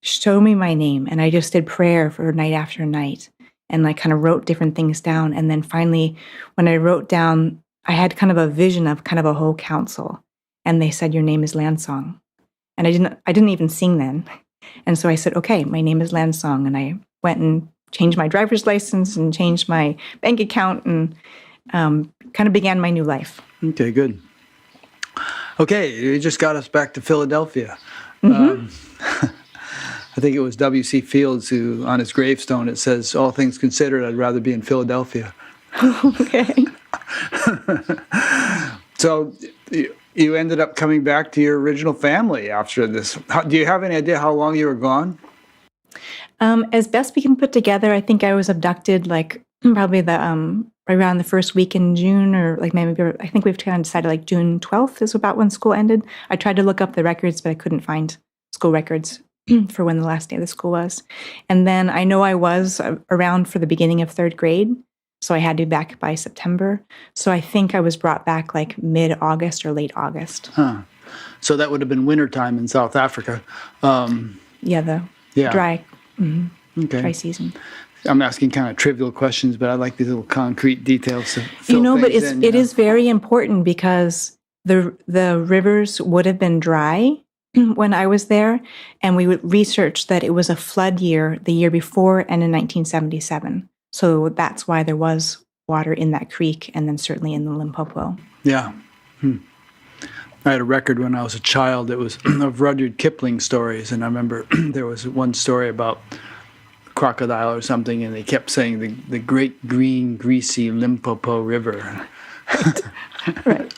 Show me my name." And I just did prayer for night after night and kind of wrote different things down. And then finally, when I wrote down, I had kind of a vision of kind of a whole council. And they said, "Your name is Landsong." And I didn't even sing then. And so I said, "Okay, my name is Landsong." And I went and changed my driver's license and changed my bank account and kind of began my new life.
Okay, good. Okay, you just got us back to Philadelphia. I think it was W.C. Fields who, on his gravestone, it says, "All things considered, I'd rather be in Philadelphia."
Okay.
So you ended up coming back to your original family after this. Do you have any idea how long you were gone?
As best we can put together, I think I was abducted probably around the first week in June, or maybe I think we've kind of decided June 12th is about when school ended. I tried to look up the records, but I couldn't find school records for when the last day of the school was. And then I know I was around for the beginning of 3rd grade, so I had to be back by September. So I think I was brought back mid-August or late August.
Huh. So that would have been wintertime in South Africa.
Dry, dry season.
I'm asking kind of trivial questions, but I like these little concrete details to fill
but
things in.
It is very important because the rivers would have been dry when I was there, and we would research that it was a flood year the year before and in 1977. So that's why there was water in that creek and then certainly in the Limpopo.
Yeah. I had a record when I was a child. It was of Rudyard Kipling stories, and I remember there was one story about crocodile or something, and they kept saying the great green greasy Limpopo River.
Right.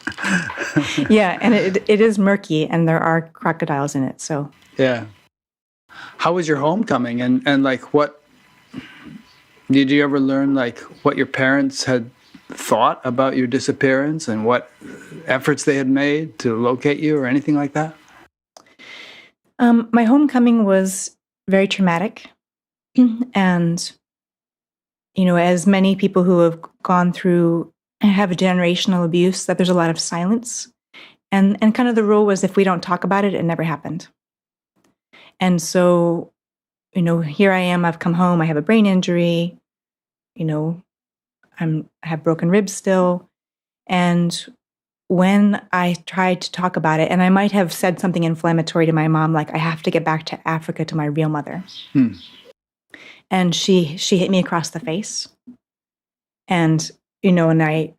Yeah, and it is murky, and there are crocodiles in it. So
yeah. How was your homecoming, and what did you ever learn what your parents had thought about your disappearance and what efforts they had made to locate you or anything like that?
My homecoming was very traumatic. And, as many people who have gone through have a generational abuse, that there's a lot of silence. And kind of the rule was if we don't talk about it, it never happened. And so, here I am, I've come home, I have a brain injury, I have broken ribs still. And when I tried to talk about it, and I might have said something inflammatory to my mom, I have to get back to Africa to my real mother. And she hit me across the face. And, and I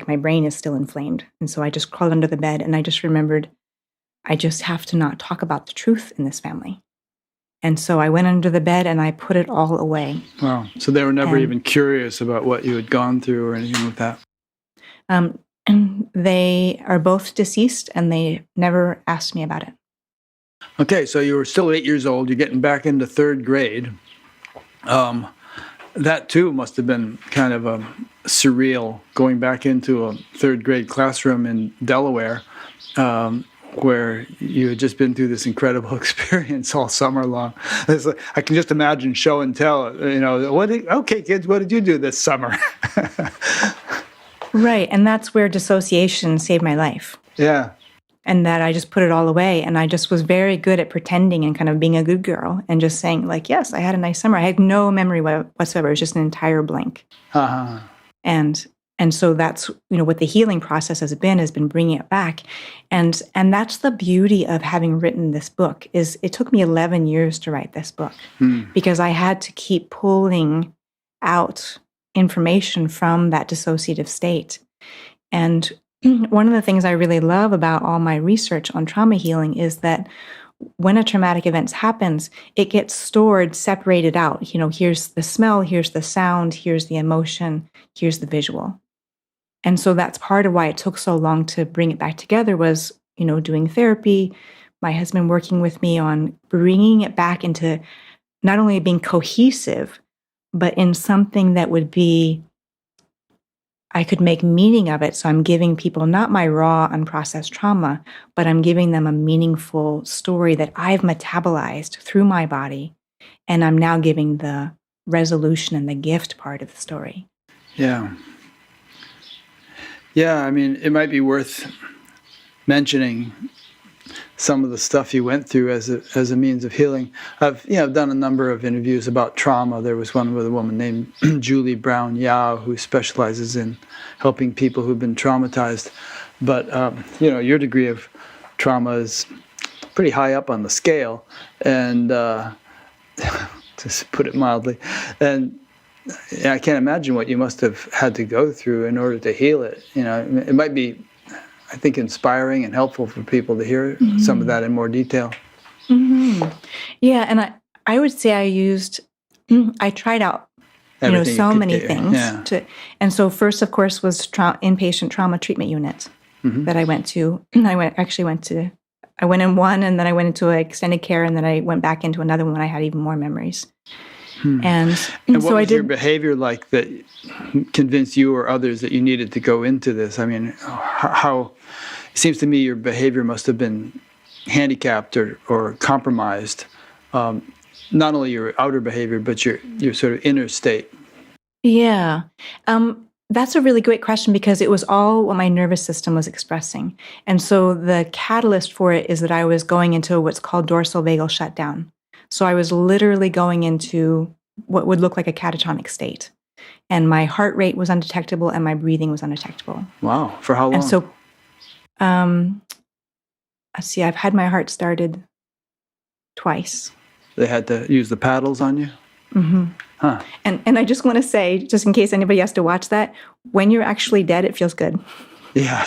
my brain is still inflamed. And so I just crawled under the bed and I just remembered, I just have to not talk about the truth in this family. And so I went under the bed and I put it all away.
Wow. So they were never even curious about what you had gone through or anything like that?
And they are both deceased and they never asked me about it.
Okay, so you were still 8 years old. You're getting back into 3rd grade. That too must have been kind of surreal, going back into a 3rd grade classroom in Delaware, where you had just been through this incredible experience all summer long. I can just imagine show and tell. Okay, kids, what did you do this summer?
Right, and that's where dissociation saved my life.
Yeah.
And that I just put it all away. And I just was very good at pretending and kind of being a good girl and just saying, yes, I had a nice summer. I had no memory whatsoever. It was just an entire blank. And so that's, what the healing process has been bringing it back. And that's the beauty of having written this book. Is it took me 11 years to write this book because I had to keep pulling out information from that dissociative state. And one of the things I really love about all my research on trauma healing is that when a traumatic event happens, it gets stored, separated out. Here's the smell, here's the sound, here's the emotion, here's the visual. And so that's part of why it took so long to bring it back together was, doing therapy, my husband working with me on bringing it back into not only being cohesive, but in something that would be, I could make meaning of it. So I'm giving people not my raw, unprocessed trauma, but I'm giving them a meaningful story that I've metabolized through my body. And I'm now giving the resolution and the gift part of the story.
Yeah. Yeah, I mean, it might be worth mentioning some of the stuff you went through as a means of healing. I've done a number of interviews about trauma. There was one with a woman named Julie Brown Yao who specializes in helping people who've been traumatized. But your degree of trauma is pretty high up on the scale, and to put it mildly, and I can't imagine what you must have had to go through in order to heal it. It might be, I think, inspiring and helpful for people to hear some of that in more detail.
Mm-hmm. Yeah, and I would say I tried out, so many things. Yeah. And so first, of course, was inpatient trauma treatment unit that I went to. I went in one, and then I went into extended care, and then I went back into another one when I had even more memories. And
what so was your behavior like that convinced you or others that you needed to go into this? I mean, how it seems to me your behavior must have been handicapped or compromised, not only your outer behavior, but your sort of inner state.
Yeah. That's a really great question because it was all what my nervous system was expressing. And so the catalyst for it is that I was going into what's called dorsal vagal shutdown. So I was literally going into what would look like a catatonic state. And my heart rate was undetectable and my breathing was undetectable.
Wow. For how long?
And so, let's see, I've had my heart started twice.
They had to use the paddles on you?
Mm-hmm. Huh. And I just want to say, just in case anybody has to watch that, when you're actually dead, it feels good.
Yeah.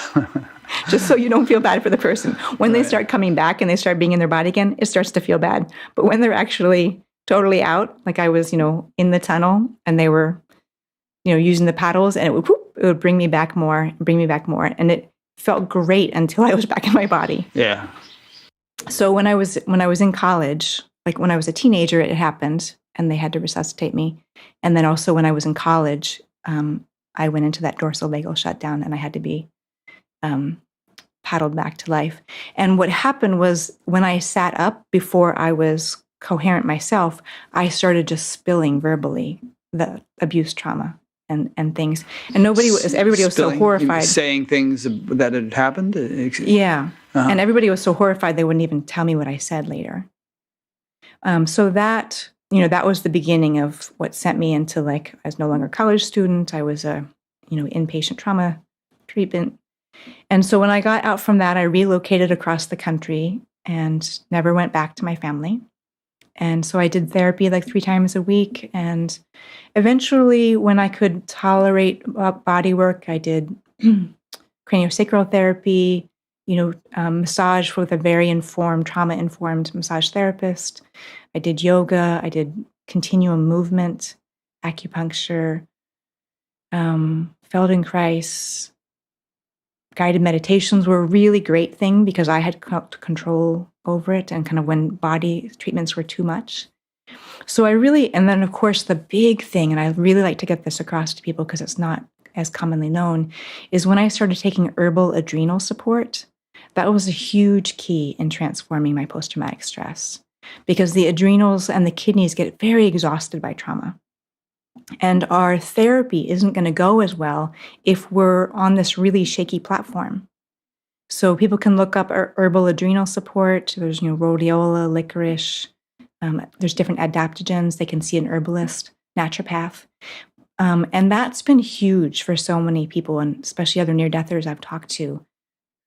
Just so you don't feel bad for the person. When they start coming back and they start being in their body again, it starts to feel bad. But when they're actually totally out, like I was, in the tunnel and they were, using the paddles and it would bring me back more. And it felt great until I was back in my body.
Yeah.
So when I was in college, like when I was a teenager, it happened and they had to resuscitate me. And then also when I was in college, I went into that dorsal vagal shutdown and I had to be paddled back to life. And what happened was when I sat up before I was coherent myself, I started just spilling verbally the abuse trauma and things. And everybody was so horrified.
Saying things that had happened?
Yeah. Uh-huh. And everybody was so horrified they wouldn't even tell me what I said later. So that, that was the beginning of what sent me into I was no longer a college student. I was a, inpatient trauma treatment. And so when I got out from that, I relocated across the country and never went back to my family. And so I did therapy 3 times a week. And eventually, when I could tolerate body work, I did craniosacral therapy, massage with a very trauma-informed massage therapist. I did yoga. I did continuum movement, acupuncture, Feldenkrais. Guided meditations were a really great thing because I had control over it and kind of when body treatments were too much. So and then of course the big thing, and I really like to get this across to people because it's not as commonly known, is when I started taking herbal adrenal support, that was a huge key in transforming my post-traumatic stress because the adrenals and the kidneys get very exhausted by trauma. And our therapy isn't going to go as well if we're on this really shaky platform. So people can look up herbal adrenal support. There's, rhodiola, licorice. There's different adaptogens. They can see an herbalist, naturopath. And that's been huge for so many people, and especially other near-deathers I've talked to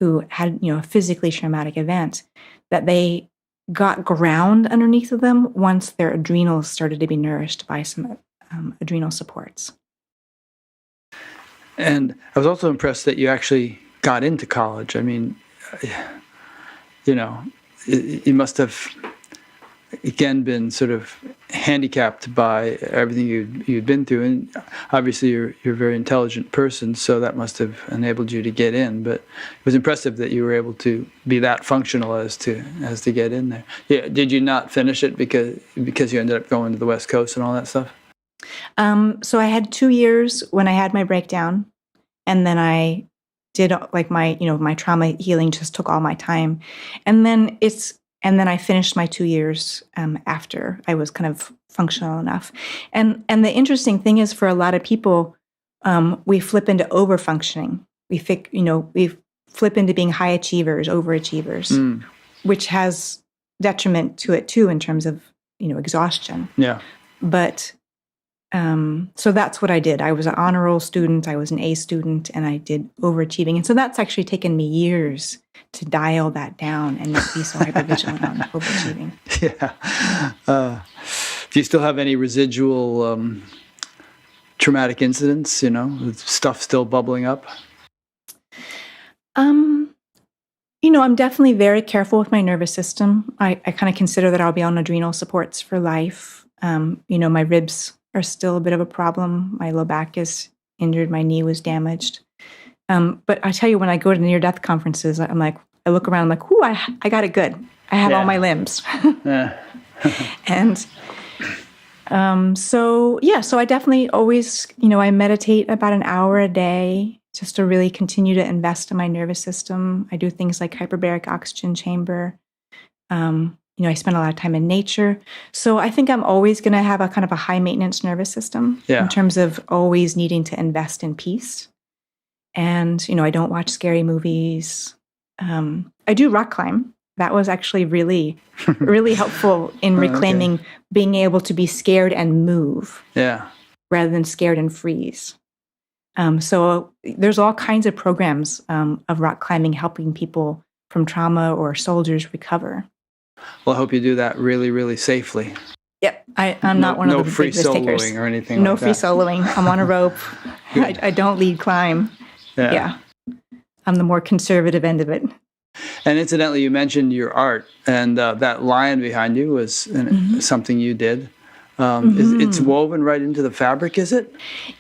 who had, a physically traumatic event, that they got ground underneath of them once their adrenals started to be nourished by some adrenal supports.
And I was also impressed that you actually got into college. I mean, you must have, again, been sort of handicapped by everything you'd been through. And obviously you're a very intelligent person, so that must have enabled you to get in. But it was impressive that you were able to be that functional as to get in there. Yeah. Did you not finish it because you ended up going to the West Coast and all that stuff?
So I had 2 years when I had my breakdown, and then I did my trauma healing just took all my time. And then I finished my 2 years after I was kind of functional enough. And the interesting thing is, for a lot of people, we flip into over functioning. We flip into being high achievers, overachievers, which has detriment to it too in terms of exhaustion.
Yeah.
But so that's what I did. I was an honor roll student. I was an A student, and I did overachieving. And so that's actually taken me years to dial that down and not be so hypervigilant on overachieving.
Yeah. Do you still have any residual traumatic incidents, with stuff still bubbling up?
I'm definitely very careful with my nervous system. I kind of consider that I'll be on adrenal supports for life. My ribs are still a bit of a problem. My low back is injured. My knee was damaged. But I tell you, when I go to near-death conferences, I look around, I'm like, ooh, I got it good. I have all my limbs. And so I definitely always, I meditate about an hour a day just to really continue to invest in my nervous system. I do things like hyperbaric oxygen chamber. I spend a lot of time in nature. So I think I'm always going to have a kind of a high maintenance nervous system in terms of always needing to invest in peace. And, I don't watch scary movies. I do rock climb. That was actually really, really helpful in reclaiming being able to be scared and move rather than scared and freeze. So there's all kinds of programs of rock climbing helping people from trauma or soldiers recover.
Well, I hope you do that really, really safely.
Yep. I'm not one of the
no free
biggest
soloing
takers.
or anything
No
like
free
that.
soloing. I'm on a rope. I don't lead climb. Yeah. I'm the more conservative end of it.
And incidentally, you mentioned your art, and that lion behind you was something you did. It's woven right into the fabric, is it?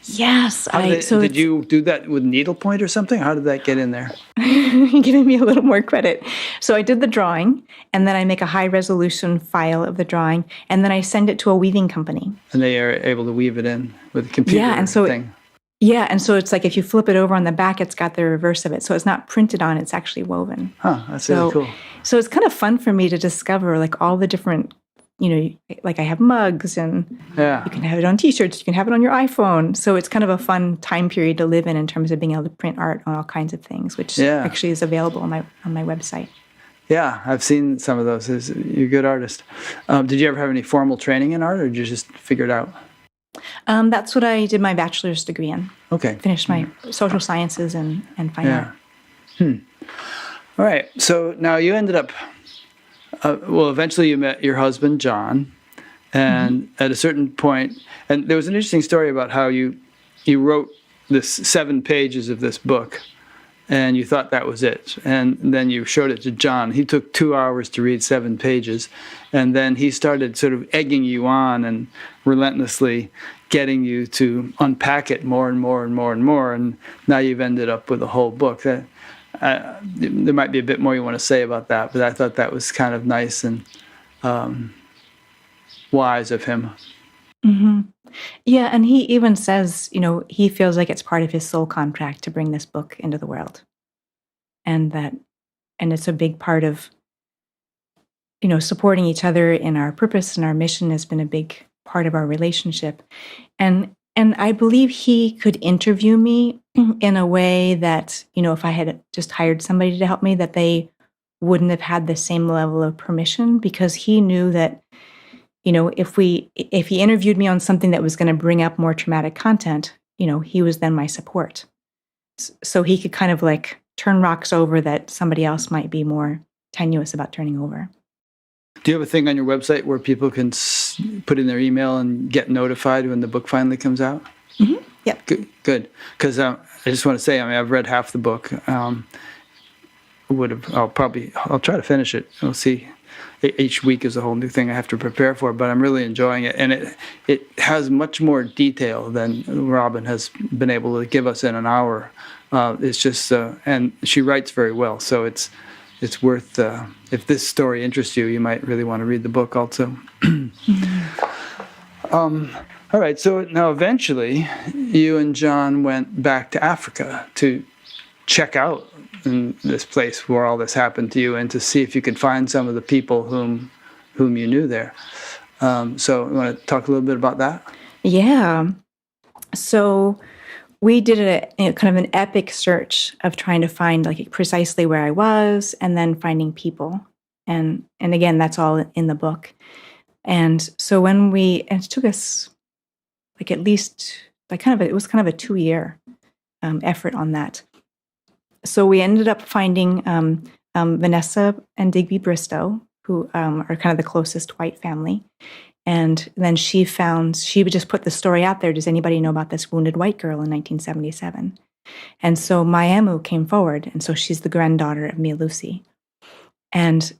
Yes.
Did you do that with needlepoint or something? How did that get in there?
You're giving me a little more credit. So I did the drawing, and then I make a high-resolution file of the drawing, and then I send it to a weaving company.
And they are able to weave it in with a computer thing.
And so it's like if you flip it over on the back, it's got the reverse of it. So it's not printed on, it's actually woven.
Huh, that's really cool.
So it's kind of fun for me to discover like all the different, like I have mugs, and you can have it on T-shirts, you can have it on your iPhone. So it's kind of a fun time period to live in terms of being able to print art on all kinds of things, which actually is available on my website.
Yeah, I've seen some of those. You're a good artist. Did you ever have any formal training in art, or did you just figure it out?
That's what I did my bachelor's degree in.
Okay.
Finished my social sciences and fine art.
All right. So now you ended up, eventually you met your husband, John, and at a certain point, and there was an interesting story about how you wrote this 7 pages of this book, and you thought that was it. And then you showed it to John. He took 2 hours to read 7 pages, and then he started sort of egging you on and relentlessly getting you to unpack it more and more and more and more, and now you've ended up with a whole book. There might be a bit more you want to say about that, but I thought that was kind of nice and wise of him.
Mm-hmm. Yeah, and he even says, he feels like it's part of his soul contract to bring this book into the world, and it's a big part of, supporting each other in our purpose and our mission has been a big part of our relationship. And I believe he could interview me in a way that, if I had just hired somebody to help me, that they wouldn't have had the same level of permission, because he knew that, if he interviewed me on something that was going to bring up more traumatic content, he was then my support. So he could kind of like turn rocks over that somebody else might be more tenuous about turning over.
Do you have a thing on your website where people can put in their email and get notified when the book finally comes out?
Mm-hmm. Yep.
Good. Because I just want to say, I've read half the book. I'll try to finish it. We'll see. Each week is a whole new thing I have to prepare for, but I'm really enjoying it. And it has much more detail than Robin has been able to give us in an hour. It's just, and she writes very well. So it's worth, if this story interests you, you might really want to read the book also. All right, so now eventually you and John went back to Africa to check out in this place where all this happened to you and to see if you could find some of the people whom you knew there. So you want to talk a little bit about that?
Yeah. So we did a kind of an epic search of trying to find like precisely where I was and then finding people. And again, that's all in the book. And so it took us like at least it was kind of a 2-year effort on that. So we ended up finding Vanessa and Digby Bristow, who are kind of the closest white family. And then she would just put the story out there. Does anybody know about this wounded white girl in 1977? And so Mayemu came forward. And so she's the granddaughter of Mia Lucy. And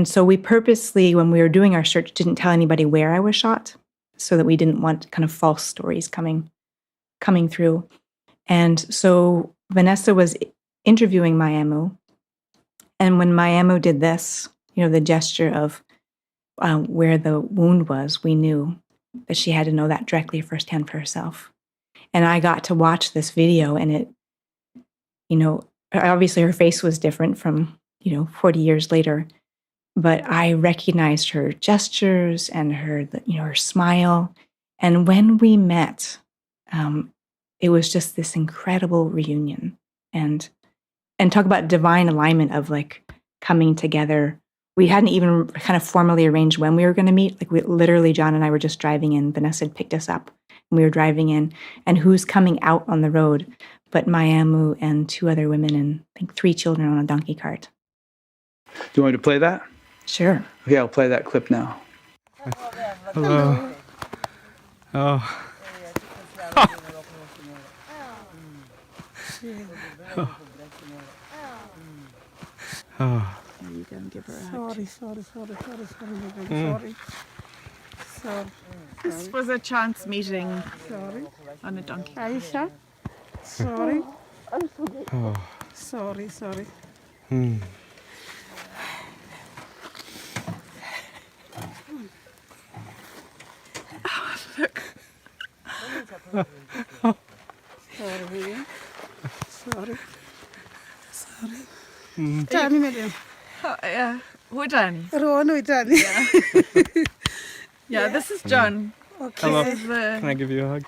so we purposely, when we were doing our search, didn't tell anybody where I was shot so that we didn't want kind of false stories coming through. And so Vanessa was interviewing Mayemu. And when Mayemu did this, the gesture of where the wound was, we knew that she had to know that directly firsthand for herself. And I got to watch this video, and it, obviously her face was different from, 40 years later, but I recognized her gestures and her smile. And when we met, it was just this incredible reunion, and talk about divine alignment of like coming together. We hadn't even kind of formally arranged when we were going to meet. Like literally, John and I were just driving in. Vanessa had picked us up, and we were driving in. And who's coming out on the road but Mayemu and 2 other women and I think 3 children on a donkey cart.
Do you want me to play that?
Sure.
Okay, I'll play that clip now.
Hello. Oh. Oh.
You go and give her a
Sorry.
hug. Sorry. This was a chance meeting on a donkey.
Aisha, sorry.
Oh.
Sorry.
Look.
Sorry. Tani madam.
Yeah. Who done?
Rono Tani.
Yeah, this is John.
Okay.
This
Hello.
is
Can
the...
I give you a hug?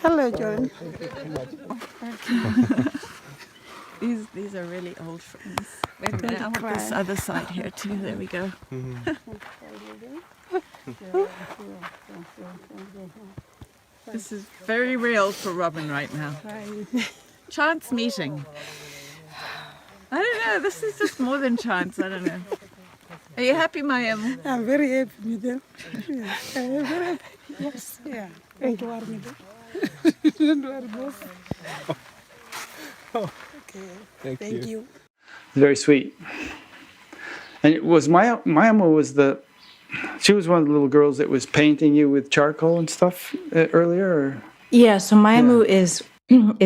Hello, John.
These are really old friends. Wait a minute, I want this other side here too. There we go. This is very real for Robin right now. Chance meeting. I don't know, this is just more than chance, I don't know. Are you happy, Mayemu?
I'm very happy with them. Yeah, I'm very happy. Yes. Yeah. Don't worry, madam. Don't worry, boss. Okay. Thank you.
Very sweet. And it was Mayemu was she was one of the little girls that was painting you with charcoal and stuff earlier? Or?
Yeah, so Mayemu is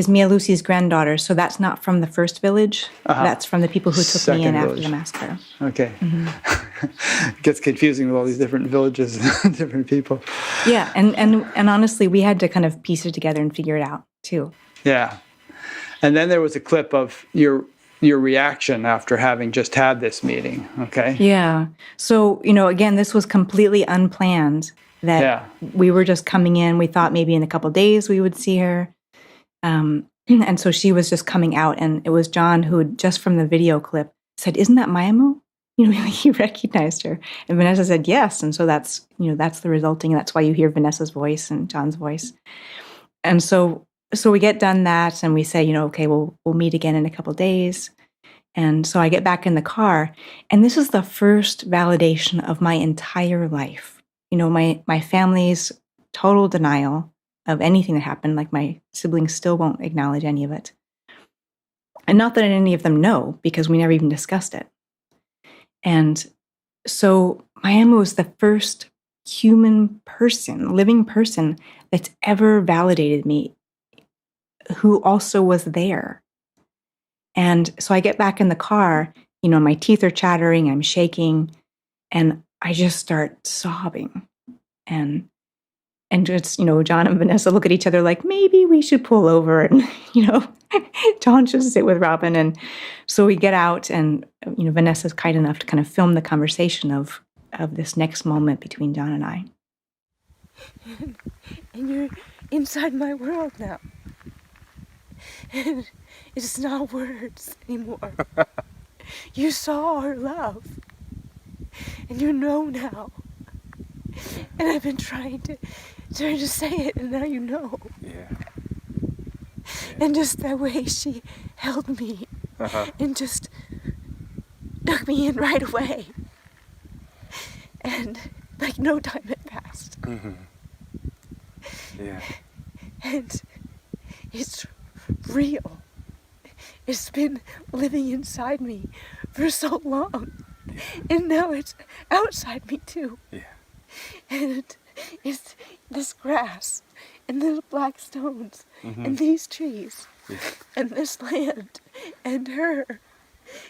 Mia Lucy's granddaughter, so that's not from the first village. That's from the people who took
Second
me in
village.
after the massacre.
Okay. It gets confusing with all these different villages and different people.
Yeah, and honestly, we had to kind of piece it together and figure it out, too.
Yeah. And then there was a clip of your reaction after having just had this meeting, okay?
Yeah. So, again, this was completely unplanned, that we were just coming in. We thought maybe in a couple of days we would see her. And so she was just coming out, and it was John who, just from the video clip, said, "Isn't that Mayemu?" he recognized her. And Vanessa said yes. And so that's the resulting, and that's why you hear Vanessa's voice and John's voice. And so we get done that, and we say, okay, we'll meet again in a couple of days. And so I get back in the car, and this is the first validation of my entire life. My family's total denial of anything that happened, like my siblings still won't acknowledge any of it. And not that any of them know, because we never even discussed it. And so my Emma was the first human person, living person that's ever validated me, who also was there. And so I get back in the car, my teeth are chattering, I'm shaking, and I just start sobbing. And just, John and Vanessa look at each other like, maybe we should pull over and, John should sit with Robin. And so we get out, and, Vanessa's kind enough to kind of film the conversation of this next moment between John and I.
And you're inside my world now. And it's not words anymore. You saw our love. And you know now. And I've been trying to say it, and now you know.
Yeah.
And just the way she held me and just took me in right away. And like no time had passed.
Mm-hmm. Yeah.
And it's real. It's been living inside me for so long.
Yeah.
And now it's outside me too.
Yeah.
And it's this grass and the black stones and these trees and this land and her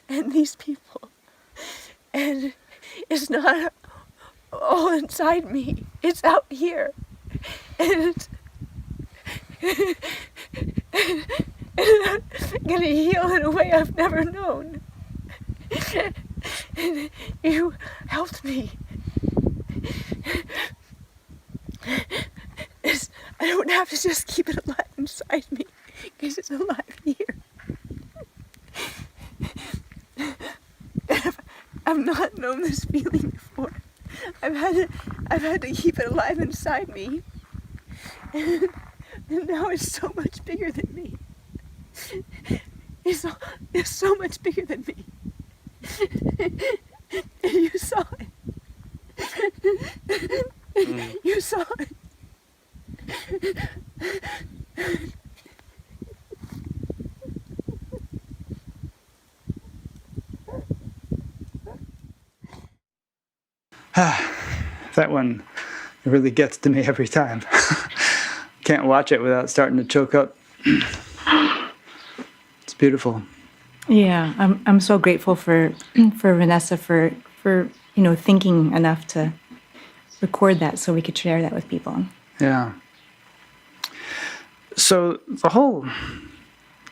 and these people. And it's not all inside me. It's out here. And I'm gonna heal in a way I've never known. And you helped me. I don't have to just keep it alive inside me, because it's alive here. I've not known this feeling before. I've had to keep it alive inside me, and now it's so much bigger than me. It's so much bigger than me. And you saw it. You saw it.
That one really gets to me every time. Can't watch it without starting to choke up. It's beautiful.
Yeah, I'm so grateful for Vanessa for thinking enough to record that so we could share that with people.
Yeah. So the whole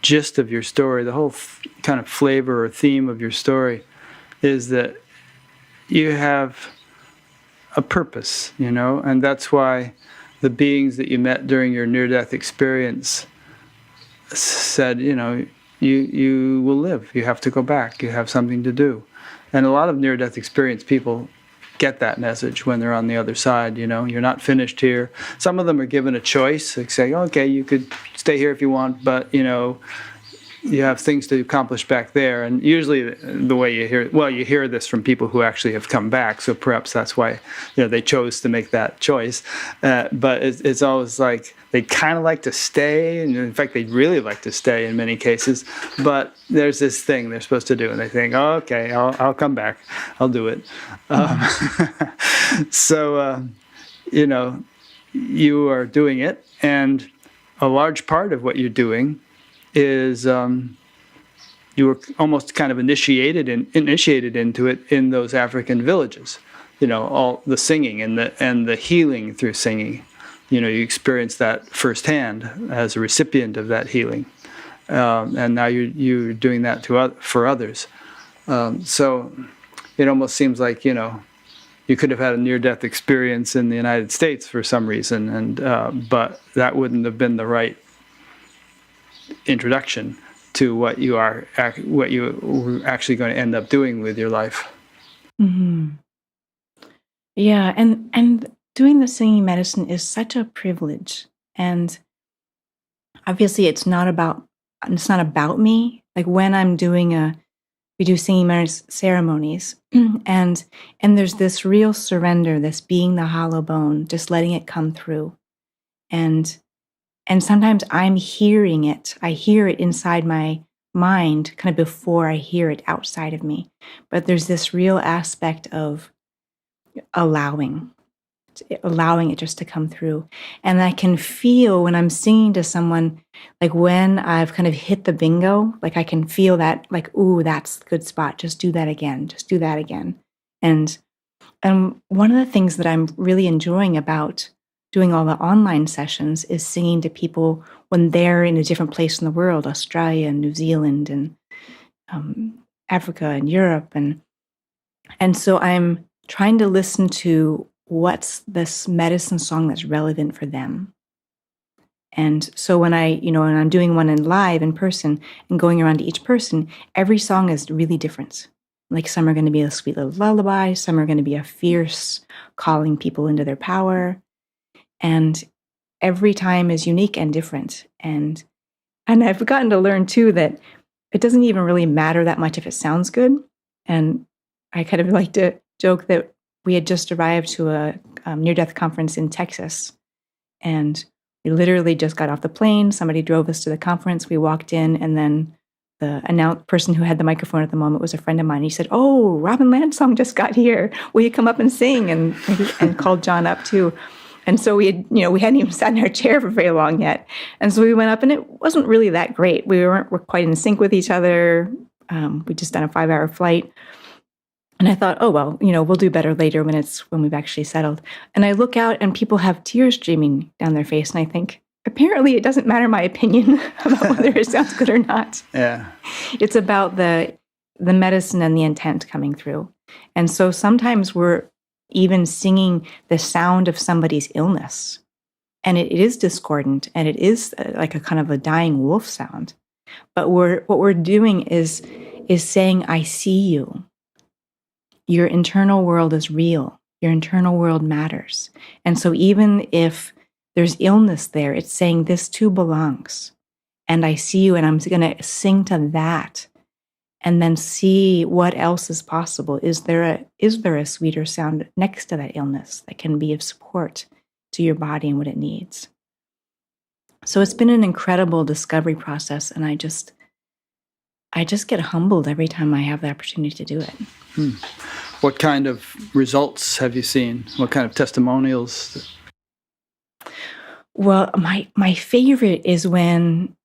gist of your story, the whole kind of flavor or theme of your story is that you have a purpose, and that's why the beings that you met during your near-death experience said, you will live. You have to go back. You have something to do. And a lot of near-death experience people get that message when they're on the other side. You're not finished here. Some of them are given a choice. They say, okay, you could stay here if you want, but you have things to accomplish back there. And usually the way you hear this from people who actually have come back, so perhaps that's why they chose to make that choice. But it's always like they kind of like to stay, and in fact they really like to stay in many cases, but there's this thing they're supposed to do, and they think, oh, okay, I'll come back, I'll do it. So you are doing it, and a large part of what you're doing is you were almost kind of initiated into it in those African villages. All the singing and the healing through singing. You experience that firsthand as a recipient of that healing, and now you're doing that for others. So it almost seems like you could have had a near-death experience in the United States for some reason, and but that wouldn't have been the right introduction to what you were actually going to end up doing with your life.
Hmm. Yeah, and doing the singing medicine is such a privilege. And obviously it's not about me. Like when I'm doing we do singing ceremonies and there's this real surrender, this being the hollow bone, just letting it come through. And sometimes I'm hearing it. I hear it inside my mind kind of before I hear it outside of me. But there's this real aspect of allowing it just to come through. And I can feel when I'm singing to someone, like when I've kind of hit the bingo, like I can feel that, like, ooh, that's a good spot. Just do that again. Just do that again. And one of the things that I'm really enjoying about doing all the online sessions is singing to people when they're in a different place in the world, Australia and New Zealand and Africa and Europe. And so I'm trying to listen to what's this medicine song that's relevant for them. And so when I'm doing one in live in person and going around to each person, every song is really different. Like some are going to be a sweet little lullaby, some are going to be a fierce calling people into their power. And every time is unique and different. And I've gotten to learn too that it doesn't even really matter that much if it sounds good. And I kind of like to joke that we had just arrived to a near-death conference in Texas, and we literally just got off the plane. Somebody drove us to the conference. We walked in, and then the person who had the microphone at the moment was a friend of mine. He said, "Oh, Robin Landsong just got here. Will you come up and sing?" And called John up too. And so we hadn't even sat in our chair for very long yet. And so we went up, and it wasn't really that great. We're quite in sync with each other. We just done a 5-hour flight. And I thought, oh, well, we'll do better later when we've actually settled. And I look out and people have tears streaming down their face. And I think, apparently it doesn't matter my opinion about whether it sounds good or not.
Yeah.
It's about the medicine and the intent coming through. And so sometimes we're even singing the sound of somebody's illness. And it is discordant, and it is like a kind of a dying wolf sound. But what we're doing is saying, I see you. Your internal world is real. Your internal world matters. And so even if there's illness there, it's saying this too belongs. And I see you, and I'm going to sing to that and then see what else is possible. Is there a sweeter sound next to that illness that can be of support to your body and what it needs? So it's been an incredible discovery process, and I just get humbled every time I have the opportunity to do it.
What kind of results have you seen? What kind of testimonials?
Well, my favorite is when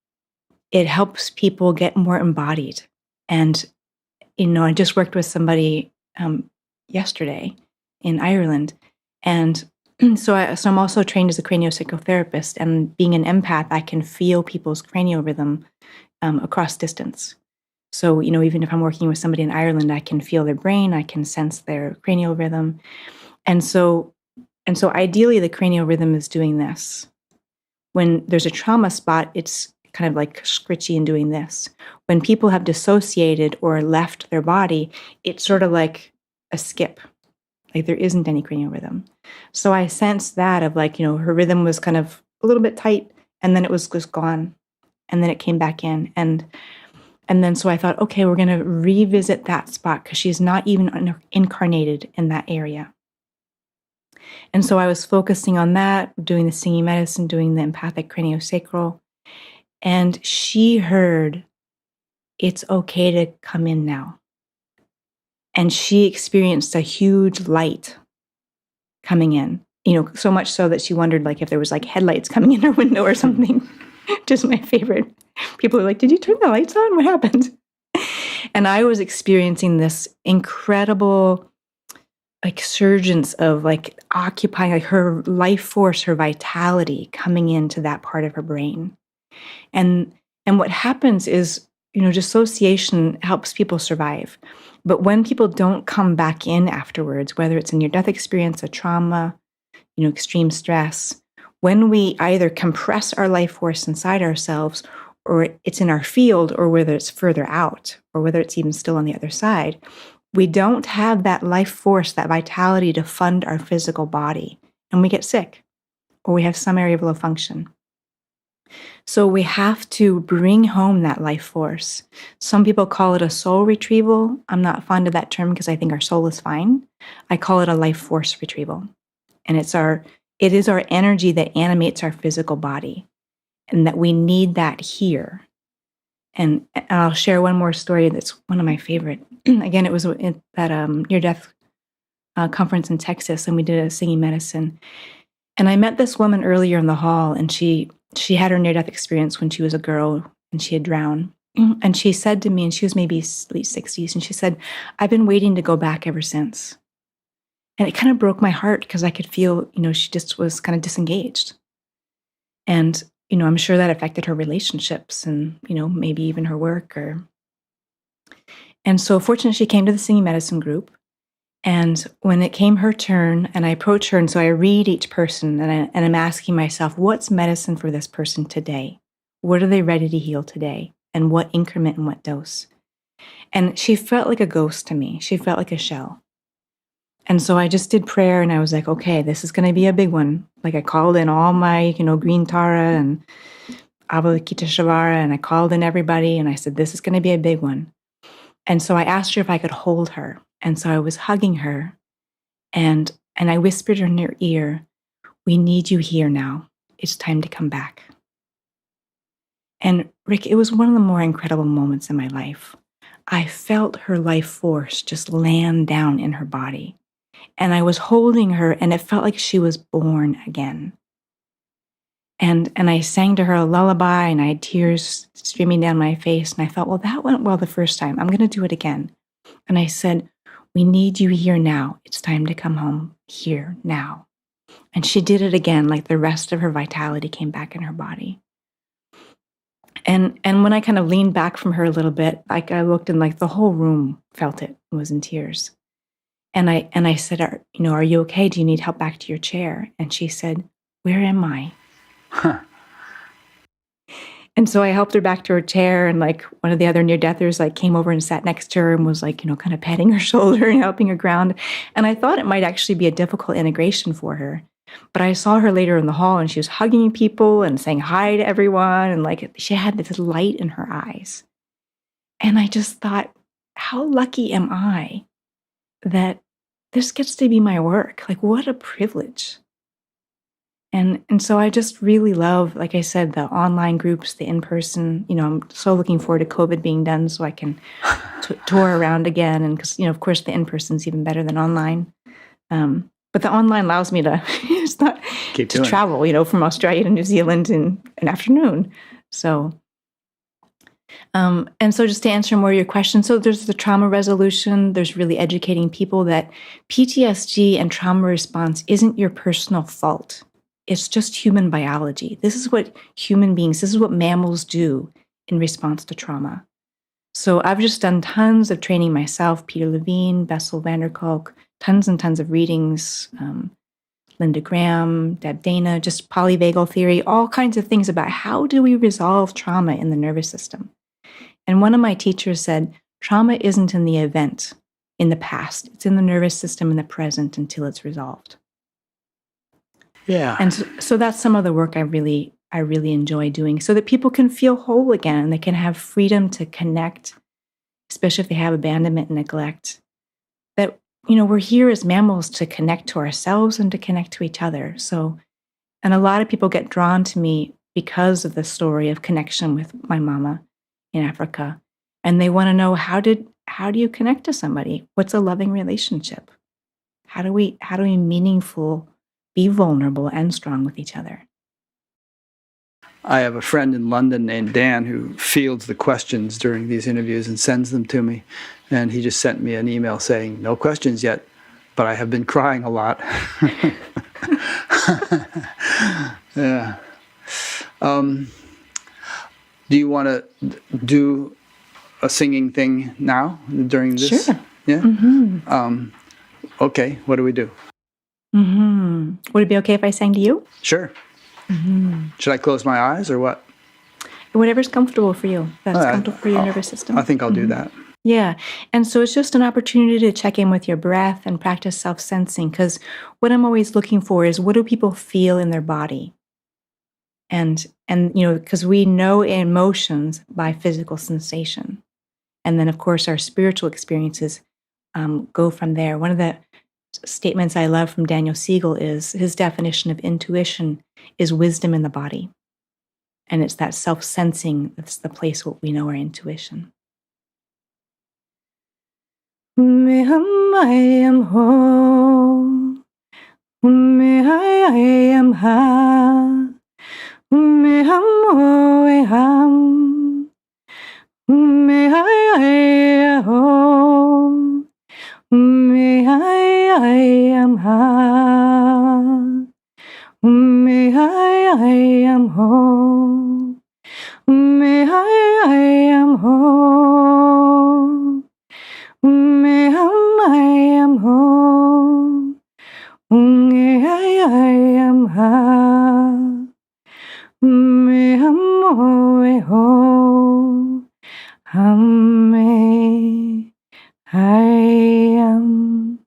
it helps people get more embodied. And, I just worked with somebody yesterday in Ireland. And so I'm also trained as a craniopsychotherapist. And being an empath, I can feel people's cranial rhythm across distance. So, even if I'm working with somebody in Ireland, I can feel their brain, I can sense their cranial rhythm. And so ideally the cranial rhythm is doing this. When there's a trauma spot, it's kind of like scritchy and doing this. When people have dissociated or left their body, it's sort of like a skip. Like there isn't any cranial rhythm. So I sensed that of like, her rhythm was kind of a little bit tight, and then it was just gone. And then it came back in. And then so I thought, okay, we're going to revisit that spot because she's not even incarnated in that area. And so I was focusing on that, doing the singing medicine, doing the empathic craniosacral. And she heard, it's okay to come in now. And she experienced a huge light coming in, so much so that she wondered like if there was like headlights coming in her window or something. Just my favorite. People are like, did you turn the lights on? What happened? And I was experiencing this incredible like surgence of like occupying like her life force, her vitality coming into that part of her brain. And what happens is, dissociation helps people survive. But when people don't come back in afterwards, whether it's a near-death experience, a trauma, extreme stress, when we either compress our life force inside ourselves, or it's in our field, or whether it's further out, or whether it's even still on the other side, we don't have that life force, that vitality to fund our physical body, and we get sick or we have some area of low function. So we have to bring home that life force. Some people call it a soul retrieval. I'm not fond of that term because I think our soul is fine. I call it a life force retrieval. And it is our energy that animates our physical body, and that we need that here. And I'll share one more story that's one of my favorite. Again, it was at that near-death conference in Texas, and we did a singing medicine. And I met this woman earlier in the hall, and she had her near-death experience when she was a girl, and she had drowned. And she said to me, and she was maybe late 60s, and she said, "I've been waiting to go back ever since." And it kind of broke my heart because I could feel, she just was kind of disengaged. And, I'm sure that affected her relationships and, maybe even her work. And so fortunately, she came to the singing medicine group. And when it came her turn, and I approach her, and so I read each person, and I'm asking myself, what's medicine for this person today? What are they ready to heal today? And what increment and what dose? And she felt like a ghost to me. She felt like a shell. And so I just did prayer, and I was like, okay, this is going to be a big one. Like I called in all my, green Tara and Avalokiteshvara, and I called in everybody, and I said, this is going to be a big one. And so I asked her if I could hold her. And so I was hugging her, and I whispered in her ear, "We need you here now. It's time to come back." And Rick, it was one of the more incredible moments in my life. I felt her life force just land down in her body. And I was holding her, and it felt like she was born again. And I sang to her a lullaby, and I had tears streaming down my face. And I thought, well, that went well the first time. I'm going to do it again. And I said, "We need you here now. It's time to come home here now." And she did it again, like the rest of her vitality came back in her body. And when I kind of leaned back from her a little bit, like I looked, and like the whole room felt it, was in tears. And I said, are you okay? Do you need help back to your chair? And she said, "Where am I?"
Huh.
And so I helped her back to her chair, and like one of the other near-deathers like came over and sat next to her and was like, kind of patting her shoulder and helping her ground. And I thought it might actually be a difficult integration for her. But I saw her later in the hall, and she was hugging people and saying hi to everyone. And like she had this light in her eyes. And I just thought, how lucky am I that this gets to be my work? Like, what a privilege. And so I just really love, like I said, the online groups, the in-person. I'm so looking forward to COVID being done so I can tour around again. And because, of course, the in-person's even better than online. But the online allows me to travel, from Australia to New Zealand in an afternoon. So, and so just to answer more of your questions, so there's the trauma resolution. There's really educating people that PTSD and trauma response isn't your personal fault. It's just human biology. This is what this is what mammals do in response to trauma. So I've just done tons of training myself, Peter Levine, Bessel van der Kolk, tons and tons of readings, Linda Graham, Deb Dana, just polyvagal theory, all kinds of things about how do we resolve trauma in the nervous system. And one of my teachers said, trauma isn't in the event, in the past. It's in the nervous system in the present until it's resolved.
Yeah.
And so that's some of the work I really enjoy doing, so that people can feel whole again, and they can have freedom to connect, especially if they have abandonment and neglect. That, we're here as mammals to connect to ourselves and to connect to each other. So, and a lot of people get drawn to me because of the story of connection with my mama in Africa. And they want to know, how do you connect to somebody? What's a loving relationship? How do we be vulnerable and strong with each other?
I have a friend in London named Dan who fields the questions during these interviews and sends them to me. And he just sent me an email saying, "No questions yet, but I have been crying a lot." Yeah. Do you want to do a singing thing now during this?
Sure.
Yeah?
Mm-hmm.
Okay, what do we do?
Mm-hmm. Would it be okay if I sang to you?
Sure. Mm-hmm. Should I close my eyes or what?
Whatever's comfortable for you. That's comfortable for your nervous system.
I think I'll do that.
Yeah. And so it's just an opportunity to check in with your breath and practice self-sensing, because what I'm always looking for is, what do people feel in their body? And because we know emotions by physical sensation. And then, of course, our spiritual experiences go from there. One of the statements I love from Daniel Siegel is, his definition of intuition is wisdom in the body. And it's that self-sensing that's the place what we know our intuition. Me hum I am home. Me I am ha. Me hum o ham. Me I home. Me I am ha. Me I am home. Me I am home. Me I am home. Me I am ha. Me o home. Me I am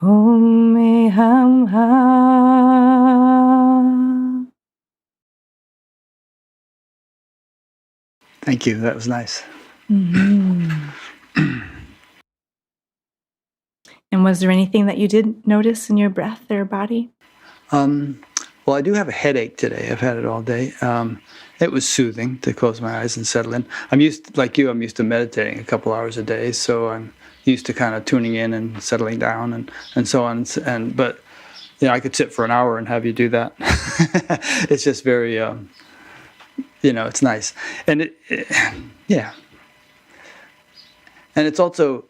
home. Me ha.
Thank you. That was nice.
Mm-hmm. And was there anything that you did notice in your breath or body?
Well, I do have a headache today. I've had it all day. It was soothing to close my eyes and settle in. I'm used to meditating a couple hours a day, so I'm used to kind of tuning in and settling down and so on. But I could sit for an hour and have you do that. It's just very, it's nice, and yeah, and it's also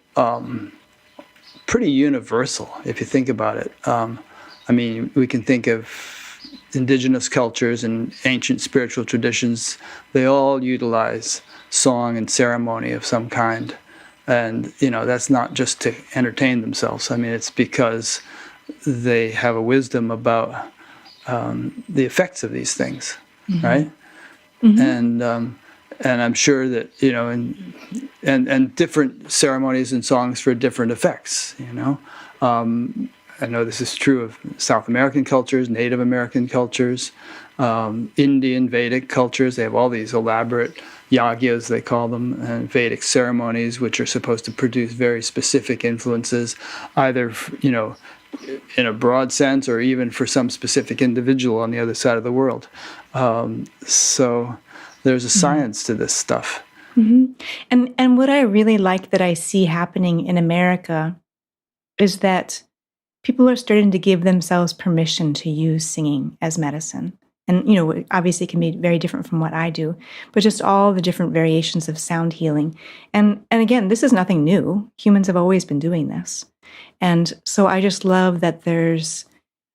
pretty universal if you think about it. We can think of indigenous cultures and ancient spiritual traditions. They all utilize song and ceremony of some kind. And, that's not just to entertain themselves. It's because they have a wisdom about the effects of these things, mm-hmm. right? Mm-hmm. And I'm sure that, and different ceremonies and songs for different effects, I know this is true of South American cultures, Native American cultures, Indian Vedic cultures. They have all these elaborate yagyas, they call them, and Vedic ceremonies, which are supposed to produce very specific influences, either, in a broad sense or even for some specific individual on the other side of the world. So there's a science to this stuff.
Mm-hmm. And what I really like that I see happening in America is that people are starting to give themselves permission to use singing as medicine. And, obviously it can be very different from what I do, but just all the different variations of sound healing. And again, this is nothing new. Humans have always been doing this. And so I just love that there's,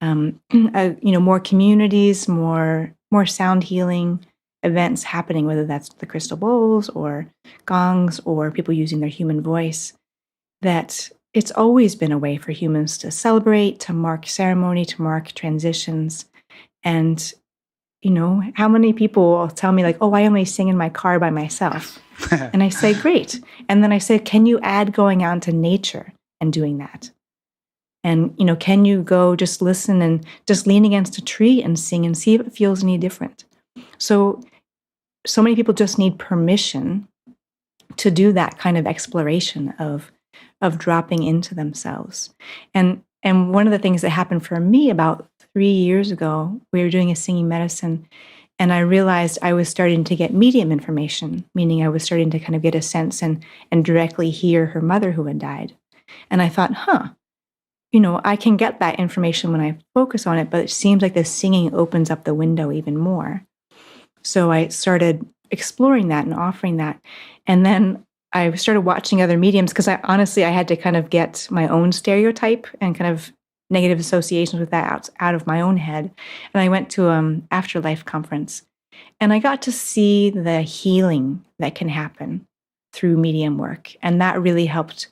more communities, more sound healing events happening, whether that's the crystal bowls or gongs or people using their human voice, that it's always been a way for humans to celebrate, to mark ceremony, to mark transitions. And, how many people will tell me, like, oh, I only sing in my car by myself. And I say, great. And then I say, can you add going out into nature and doing that? And, can you go just listen and just lean against a tree and sing and see if it feels any different? So many people just need permission to do that kind of exploration of dropping into themselves. And one of the things that happened for me about 3 years ago, we were doing a singing medicine, and I realized I was starting to get medium information, meaning I was starting to kind of get a sense and directly hear her mother who had died. And I thought, I can get that information when I focus on it, but it seems like the singing opens up the window even more. So I started exploring that and offering that. And then I started watching other mediums because I had to kind of get my own stereotype and kind of negative associations with that out of my own head. And I went to Afterlife conference, and I got to see the healing that can happen through medium work. And that really helped,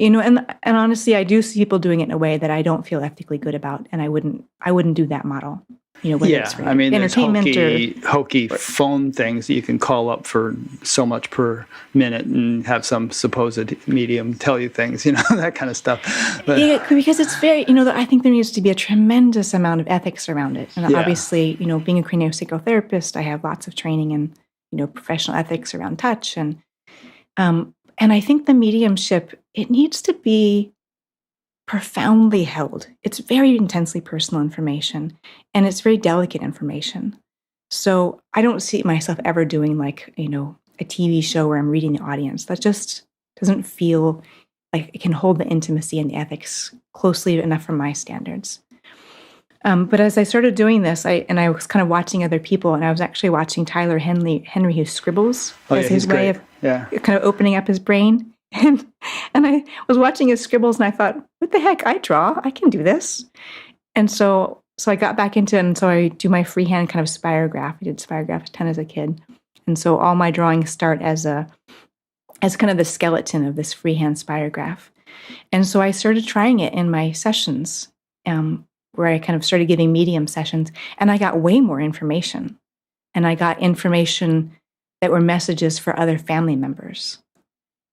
and honestly, I do see people doing it in a way that I don't feel ethically good about. And I wouldn't do that model. whether it's for
I mean, there's
entertainment
hokey phone things that you can call up for so much per minute and have some supposed medium tell you things, that kind of stuff. But,
yeah, because it's very, I think there needs to be a tremendous amount of ethics around it. And
Yeah.
obviously, being a craniopsychotherapist, I have lots of training in, professional ethics around touch. And I think the mediumship, it needs to be profoundly held. It's very intensely personal information, and it's very delicate information. So I don't see myself ever doing like, a TV show where I'm reading the audience. That just doesn't feel like it can hold the intimacy and the ethics closely enough for my standards. But as I started doing this, I was kind of watching other people, and I was actually watching Tyler Henry who scribbles as his way of kind of opening up his brain. And I was watching his scribbles, and I thought, what the heck? I draw. I can do this. And so I got back into it, and so I do my freehand kind of spirograph. I did spirograph a ton as a kid. And so all my drawings start as kind of the skeleton of this freehand spirograph. And so I started trying it in my sessions, where I kind of started giving medium sessions, and I got way more information. And I got information that were messages for other family members.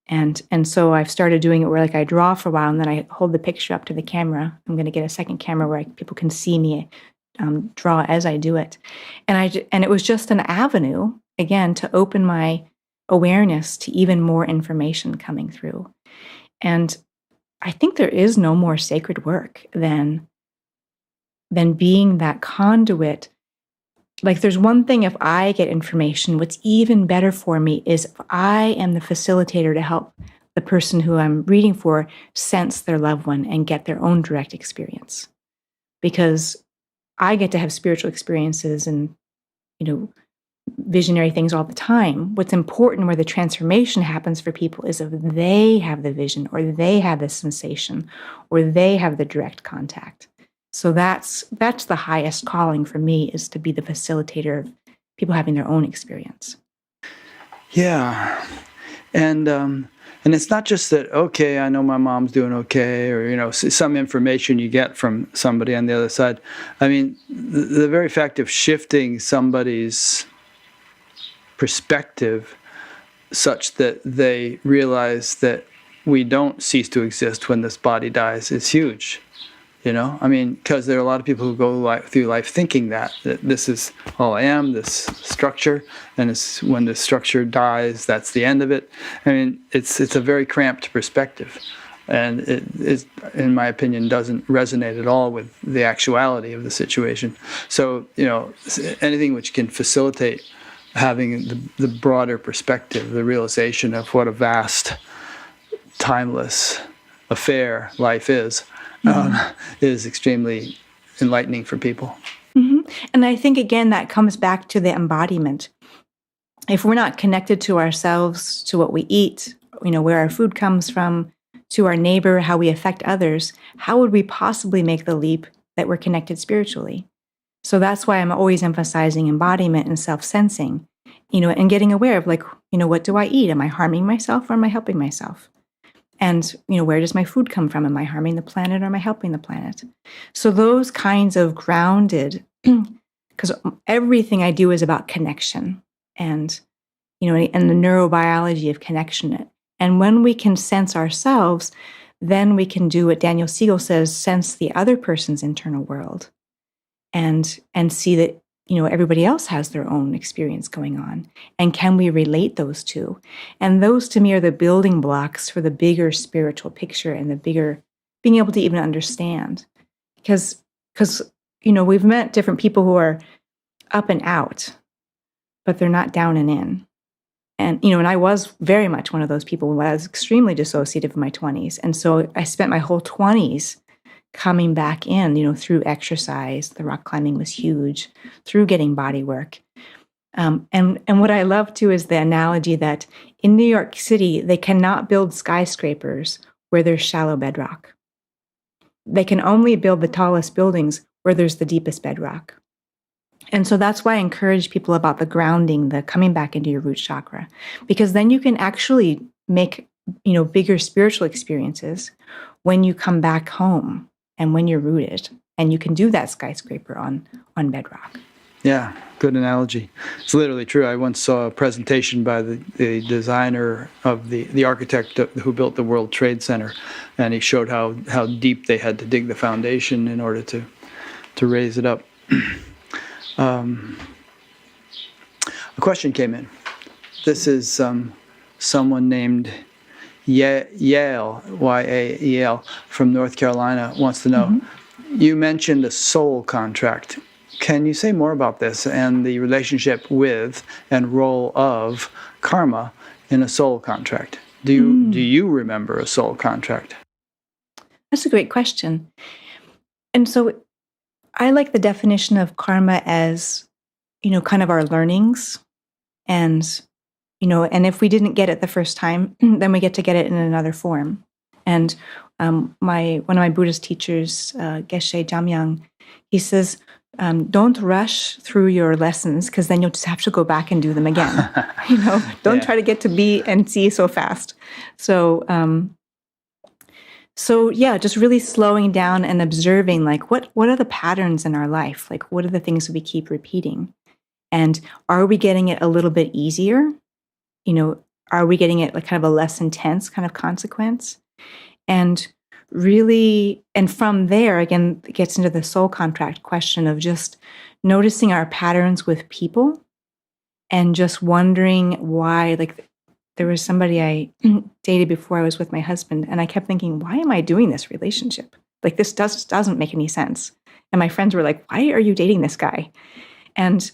And so I've started doing it where like I draw for a while, and then I hold the picture up to the camera. I'm going to get a second camera where people can see me draw as I do it. And it was just an avenue, again, to open my awareness to even more information coming through. And I think there is no more sacred work than being that conduit. Like, there's one thing if I get information, what's even better for me is if I am the facilitator to help the person who I'm reading for sense their loved one and get their own direct experience. Because I get to have spiritual experiences and, visionary things all the time. What's important where the transformation happens for people is if they have the vision, or they have the sensation, or they have the direct contact. So that's the highest calling for me, is to be the facilitator of people having their own experience.
Yeah. And it's not just that, okay, I know my mom's doing okay, or, some information you get from somebody on the other side. I mean, the very fact of shifting somebody's perspective such that they realize that we don't cease to exist when this body dies is huge. I mean, because there are a lot of people who go through life thinking that this is all I am, this structure, and when the structure dies, that's the end of it. I mean, it's a very cramped perspective, and it is, in my opinion, doesn't resonate at all with the actuality of the situation. So, anything which can facilitate having the broader perspective, the realization of what a vast, timeless affair life is extremely enlightening for people.
Mm-hmm. And I think, again, that comes back to the embodiment. If we're not connected to ourselves, to what we eat, where our food comes from, to our neighbor, how we affect others, how would we possibly make the leap that we're connected spiritually? So that's why I'm always emphasizing embodiment and self-sensing, and getting aware of what do I eat? Am I harming myself, or am I helping myself? And, where does my food come from? Am I harming the planet, or am I helping the planet? So those kinds of grounded, because everything I do is about connection and, and the neurobiology of connection. And when we can sense ourselves, then we can do what Daniel Siegel says, sense the other person's internal world and see that, everybody else has their own experience going on. And can we relate those two? And those, to me, are the building blocks for the bigger spiritual picture and the bigger being able to even understand. Because we've met different people who are up and out, but they're not down and in. And, and I was very much one of those people who was extremely dissociative in my 20s. And so I spent my whole 20s coming back in, through exercise. The rock climbing was huge, through getting body work. And what I love too is the analogy that in New York City, they cannot build skyscrapers where there's shallow bedrock. They can only build the tallest buildings where there's the deepest bedrock. And so that's why I encourage people about the grounding, the coming back into your root chakra, because then you can actually make, bigger spiritual experiences when you come back home and when you're rooted. and you can do that skyscraper on bedrock.
Yeah, good analogy. It's literally true. I once saw a presentation by the designer of the architect who built the World Trade Center, and he showed how deep they had to dig the foundation in order to raise it up. A question came in. This is someone named Yale, Y-A-E-L, from North Carolina, wants to know, you mentioned a soul contract. Can you say more about this and the relationship with and role of karma in a soul contract? Do you remember a soul contract?
That's a great question. And so I like the definition of karma as, kind of our learnings. And, and if we didn't get it the first time, then we get to get it in another form. And one of my Buddhist teachers, Geshe Jamyang, he says, don't rush through your lessons, because then you'll just have to go back and do them again. Don't try to get to B and C so fast. So just really slowing down and observing, like, what are the patterns in our life? Like, what are the things that we keep repeating? And are we getting it a little bit easier? Are we getting it like kind of a less intense kind of consequence? And really, and from there, again, it gets into the soul contract question of just noticing our patterns with people and just wondering why. Like, there was somebody I dated before I was with my husband, and I kept thinking, why am I doing this relationship? Like, this doesn't make any sense. And my friends were like, why are you dating this guy? And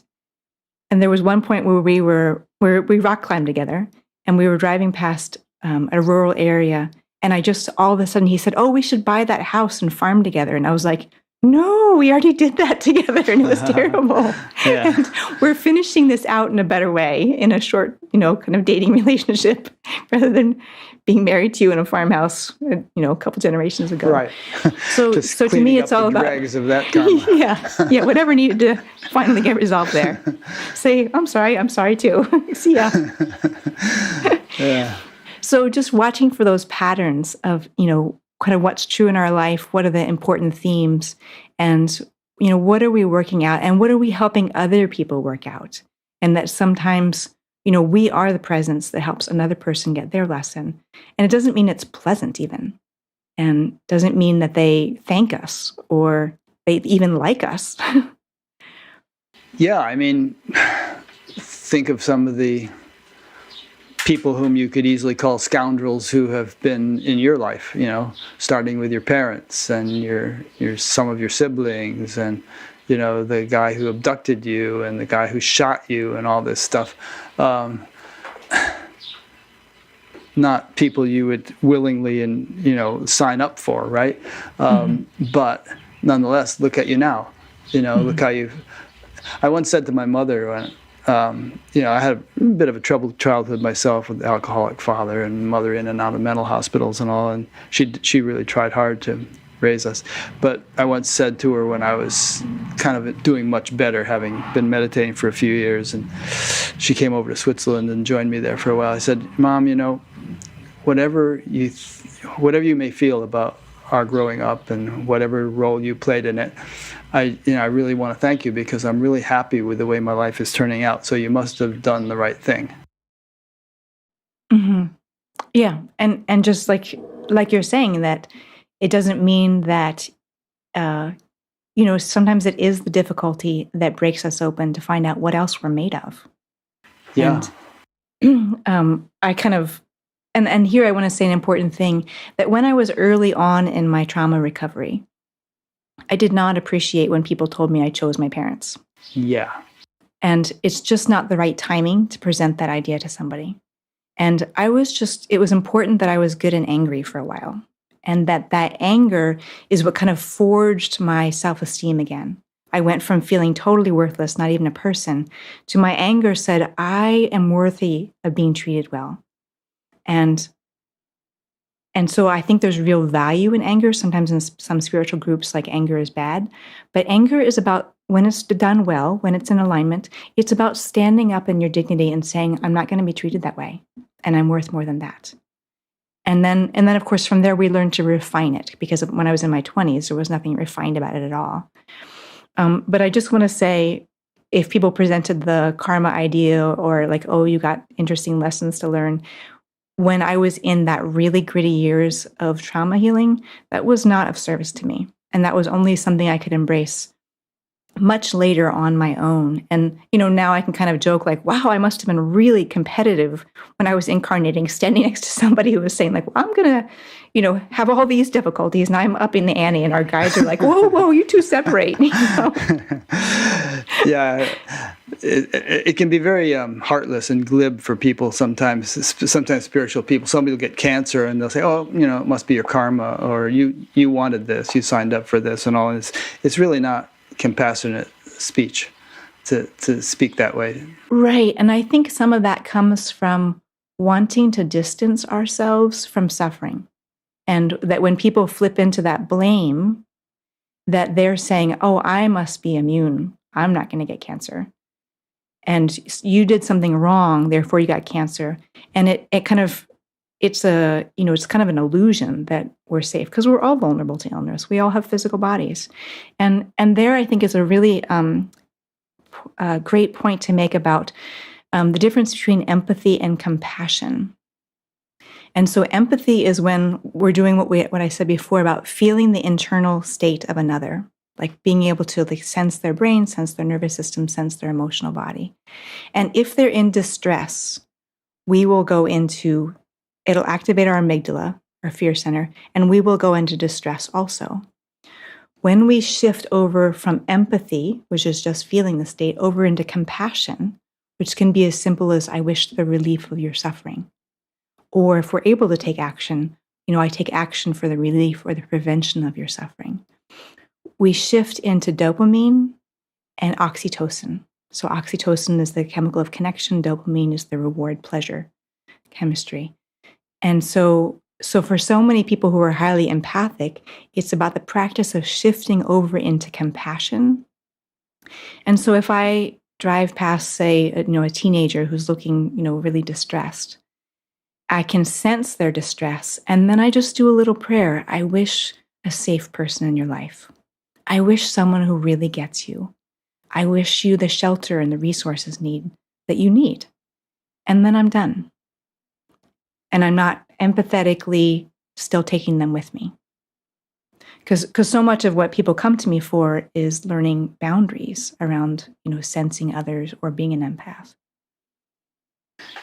there was one point where we rock climbed together, and we were driving past a rural area, and I just, all of a sudden, he said, oh, we should buy that house and farm together. And I was like, no, we already did that together, and it was terrible. And we're finishing this out in a better way, in a short, kind of dating relationship, rather than being married to you in a farmhouse, a couple generations ago.
Right.
So to me, it's all about
dregs of that karma.
yeah, whatever needed to finally get resolved there. Say, I'm sorry too. See ya.
Yeah.
So just watching for those patterns of, kind of what's true in our life, what are the important themes, and, what are we working out, and what are we helping other people work out? And that sometimes, we are the presence that helps another person get their lesson. And it doesn't mean it's pleasant even, and doesn't mean that they thank us or they even like us.
Yeah, I mean, think of some of the people whom you could easily call scoundrels who have been in your life, starting with your parents and your some of your siblings, and the guy who abducted you and the guy who shot you and all this stuff. Not people you would willingly and sign up for, right? But nonetheless, look at you now. Look how you've. I once said to my mother, I had a bit of a troubled childhood myself with an alcoholic father and mother in and out of mental hospitals and all, and she really tried hard to raise us. But I once said to her, when I was kind of doing much better, having been meditating for a few years, and she came over to Switzerland and joined me there for a while, I said, Mom, whatever you may feel about our growing up and whatever role you played in it, I really want to thank you, because I'm really happy with the way my life is turning out. So you must have done the right thing.
Mm-hmm. Yeah, and just like you're saying, that it doesn't mean that sometimes it is the difficulty that breaks us open to find out what else we're made of.
Yeah.
And I kind of. And here I want to say an important thing, that when I was early on in my trauma recovery, I did not appreciate when people told me I chose my parents.
Yeah.
And it's just not the right timing to present that idea to somebody. And it was important that I was good and angry for a while. And that anger is what kind of forged my self-esteem again. I went from feeling totally worthless, not even a person, to my anger said, I am worthy of being treated well. And so I think there's real value in anger. Sometimes in some spiritual groups, like, anger is bad. But anger is about, when it's done well, when it's in alignment, it's about standing up in your dignity and saying, I'm not going to be treated that way, and I'm worth more than that. And then of course, from there, we learned to refine it, because when I was in my 20s, there was nothing refined about it at all. But I just want to say, if people presented the karma idea, or like, oh, you got interesting lessons to learn, when I was in that really gritty years of trauma healing, that was not of service to me. And that was only something I could embrace much later on my own. And, now I can kind of joke like, wow, I must have been really competitive when I was incarnating, standing next to somebody who was saying like, well, I'm going to, have all these difficulties, and I'm upping the ante, and our guides are like, whoa, you two separate.
Yeah, it can be very heartless and glib for people sometimes spiritual people. Somebody will get cancer and they'll say, oh, it must be your karma, or you wanted this, you signed up for this, and all. And it's really not compassionate speech to speak that way.
Right. And I think some of that comes from wanting to distance ourselves from suffering. And that when people flip into that blame, that they're saying, oh, I must be immune, I'm not going to get cancer. And you did something wrong, therefore you got cancer. And it's kind of an illusion that we're safe, because we're all vulnerable to illness. We all have physical bodies. And there, I think, is a really great point to make about the difference between empathy and compassion. And so empathy is when we're doing what I said before about feeling the internal state of another, like being able to sense their brain, sense their nervous system, sense their emotional body. And if they're in distress, we will go into, it'll activate our amygdala, our fear center, and we will go into distress also. When we shift over from empathy, which is just feeling the state, over into compassion, which can be as simple as, I wish the relief of your suffering. Or if we're able to take action, I take action for the relief or the prevention of your suffering. We shift into dopamine and oxytocin. So oxytocin is the chemical of connection. Dopamine is the reward pleasure chemistry. And so for so many people who are highly empathic, it's about the practice of shifting over into compassion. And so if I drive past, say, a teenager who's looking, really distressed, I can sense their distress, and then I just do a little prayer. I wish a safe person in your life. I wish someone who really gets you. I wish you the shelter and the resources that you need. And then I'm done. And I'm not empathetically still taking them with me. Because so much of what people come to me for is learning boundaries around, sensing others or being an empath.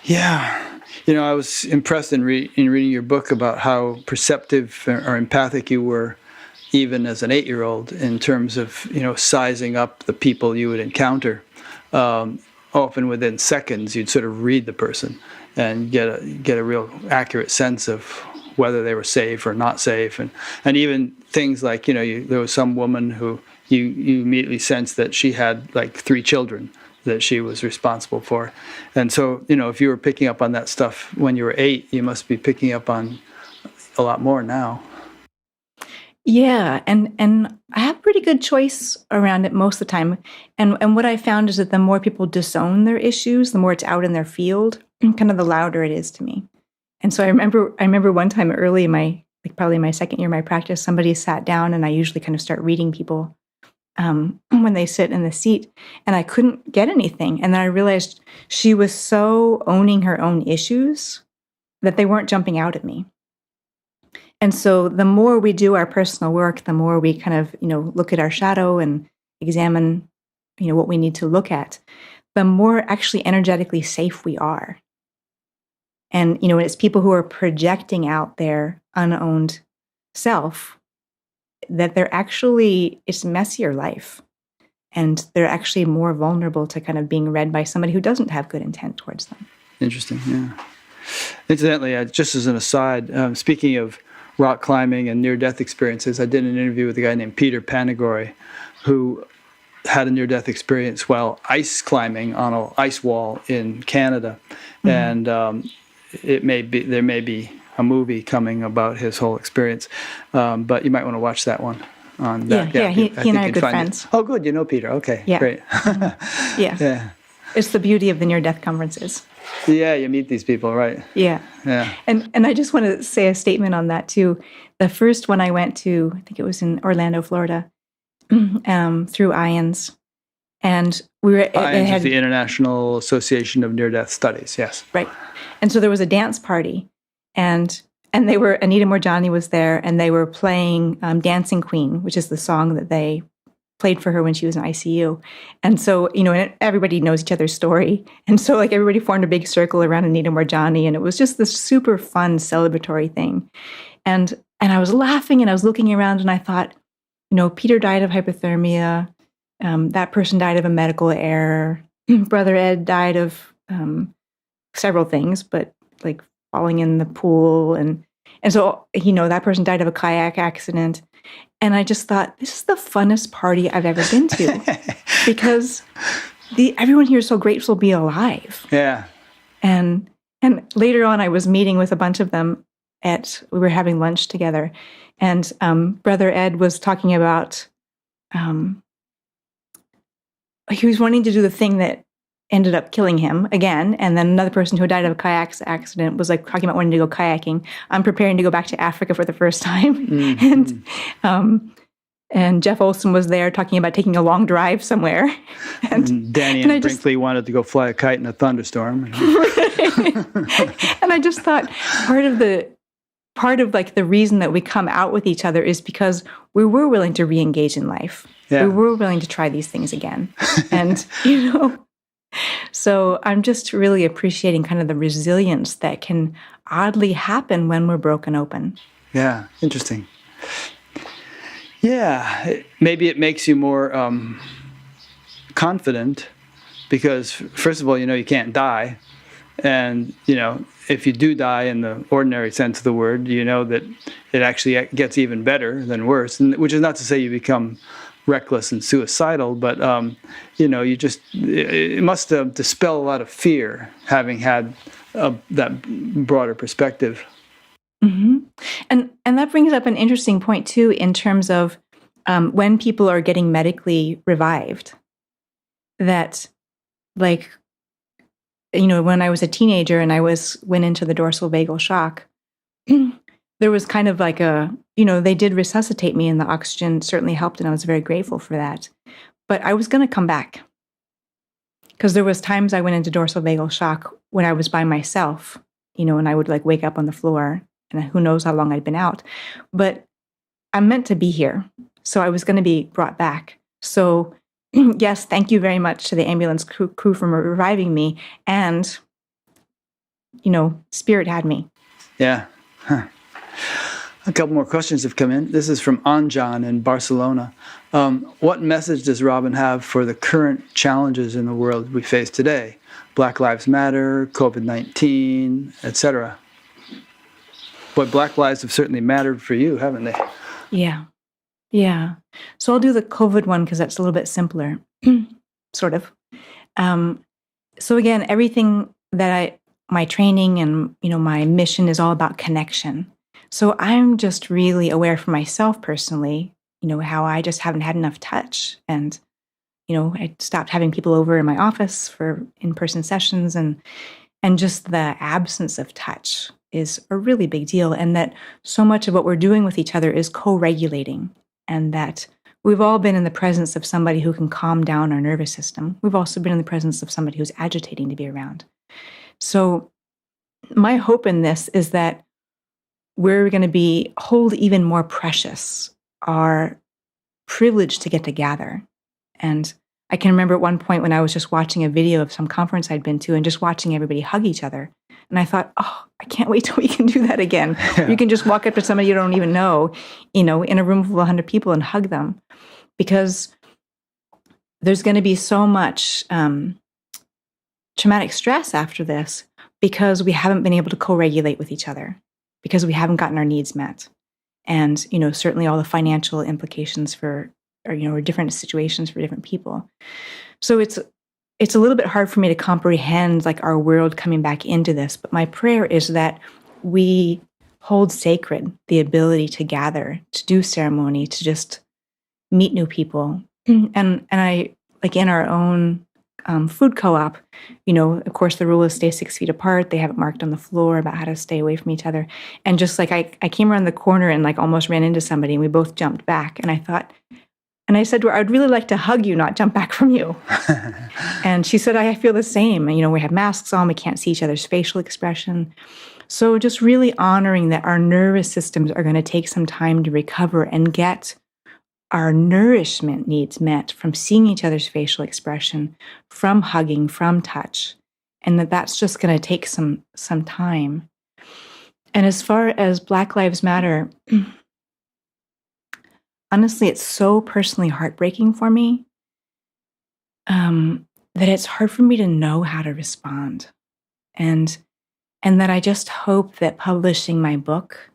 Yeah. I was impressed in reading your book about how perceptive or empathic you were, even as an 8-year-old, in terms of, sizing up the people you would encounter. Often within seconds, you'd sort of read the person and get a real accurate sense of whether they were safe or not safe. And even things like, there was some woman who you immediately sensed that she had like 3 children that she was responsible for. And so, if you were picking up on that stuff when you were 8, you must be picking up on a lot more now.
Yeah, and I have pretty good choice around it most of the time. And what I found is that the more people disown their issues, the more it's out in their field, kind of the louder it is to me. And so I remember one time early in probably my second year of my practice, somebody sat down, and I usually kind of start reading people when they sit in the seat, and I couldn't get anything. And then I realized she was so owning her own issues that they weren't jumping out at me. And so the more we do our personal work, the more we kind of, look at our shadow and examine, what we need to look at, the more actually energetically safe we are. And, it's people who are projecting out their unowned self that it's messier life. And they're actually more vulnerable to kind of being read by somebody who doesn't have good intent towards them.
Interesting, yeah. Incidentally, just as an aside, speaking of rock climbing and near-death experiences, I did an interview with a guy named Peter Panagori, who had a near-death experience while ice climbing on an ice wall in Canada. Mm-hmm. And there may be a movie coming about his whole experience, but you might want to watch that one. On that.
Yeah, he and I are good friends.
Oh, good, you know Peter. Okay,
yeah.
Great.
Yeah. It's the beauty of the near-death conferences.
Yeah, you meet these people, right?
Yeah.
Yeah.
And I just want to say a statement on that too. The first one I went to, I think it was in Orlando, Florida, through IANS. And we were,
IANS is the International Association of Near-Death Studies, yes.
Right. And so there was a dance party, and they were, Anita Morjani was there, and they were playing Dancing Queen, which is the song that they played for her when she was in ICU. And so, you know, and everybody knows each other's story. And so like everybody formed a big circle around Anita Morjani, and it was just this super fun celebratory thing. And I was laughing and I was looking around and I thought, you know, Peter died of hypothermia. That person died of a medical error. Brother Ed died of several things, but like falling in the pool. And so, you know, that person died of a kayak accident. And I just thought, this is the funnest party I've ever been to because everyone here is so grateful to be alive.
Yeah.
And later on, I was meeting with a bunch of them we were having lunch together. And Brother Ed was talking about, he was wanting to do the thing that ended up killing him again. And then another person who died of a kayak accident was like talking about wanting to go kayaking. I'm preparing to go back to Africa for the first time.
Mm-hmm.
And Jeff Olson was there talking about taking a long drive somewhere.
And Danny and Brinkley wanted to go fly a kite in a thunderstorm.
And I just thought part of like the reason that we come out with each other is because we were willing to re-engage in life.
Yeah.
We were willing to try these things again. And, you know, so I'm just really appreciating kind of the resilience that can oddly happen when we're broken open.
Yeah, interesting. Yeah, maybe it makes you more confident because, first of all, you know you can't die. And, you know, if you do die in the ordinary sense of the word, you know that it actually gets even better than worse, which is not to say you become reckless and suicidal, but, you know, it must dispel a lot of fear having had that broader perspective.
Mm-hmm. And that brings up an interesting point, too, in terms of when people are getting medically revived, that, like, you know, when I was a teenager and I went into the dorsal vagal shock, there was kind of like they did resuscitate me and the oxygen certainly helped and I was very grateful for that. But I was going to come back because there was times I went into dorsal vagal shock when I was by myself, you know, and I would like wake up on the floor and who knows how long I'd been out. But I'm meant to be here. So I was going to be brought back. So yes, thank you very much to the ambulance crew for reviving me. And, you know, Spirit had me.
Yeah. Huh. A couple more questions have come in. This is from Anjan in Barcelona. What message does Robin have for the current challenges in the world we face today? Black Lives Matter, COVID-19, etc. Boy, Black lives have certainly mattered for you, haven't they?
Yeah. Yeah. So I'll do the COVID one because that's a little bit simpler, sort of. So again, everything that my training and, you know, my mission is all about connection. So I'm just really aware for myself personally, you know, how I just haven't had enough touch. And, you know, I stopped having people over in my office for in-person sessions and just the absence of touch is a really big deal. And that so much of what we're doing with each other is co-regulating. And that we've all been in the presence of somebody who can calm down our nervous system. We've also been in the presence of somebody who's agitating to be around. So my hope in this is that we're going to hold even more precious our privilege to get together. And I can remember at one point when I was just watching a video of some conference I'd been to and just watching everybody hug each other. And I thought, oh, I can't wait till we can do that again.
Yeah.
You can just walk up to somebody you don't even know, you know, in a room full of 100 people and hug them. Because there's going to be so much traumatic stress after this because we haven't been able to co-regulate with each other, because we haven't gotten our needs met. And, you know, certainly all the financial implications or different situations for different people. So it's a little bit hard for me to comprehend like our world coming back into this, but my prayer is that we hold sacred the ability to gather, to do ceremony, to just meet new people. And I, like in our own food co-op, of course, the rule is stay 6 feet apart. They have it marked on the floor about how to stay away from each other. And just like I came around the corner and like almost ran into somebody, and we both jumped back. And I said to her, I'd really like to hug you, not jump back from you. And she said, I feel the same. We have masks on. We can't see each other's facial expression. So just really honoring that our nervous systems are going to take some time to recover and get our nourishment needs met from seeing each other's facial expression, from hugging, from touch, and that's just going to take some time. And as far as Black Lives Matter, honestly, it's so personally heartbreaking for me that it's hard for me to know how to respond. And that I just hope that publishing my book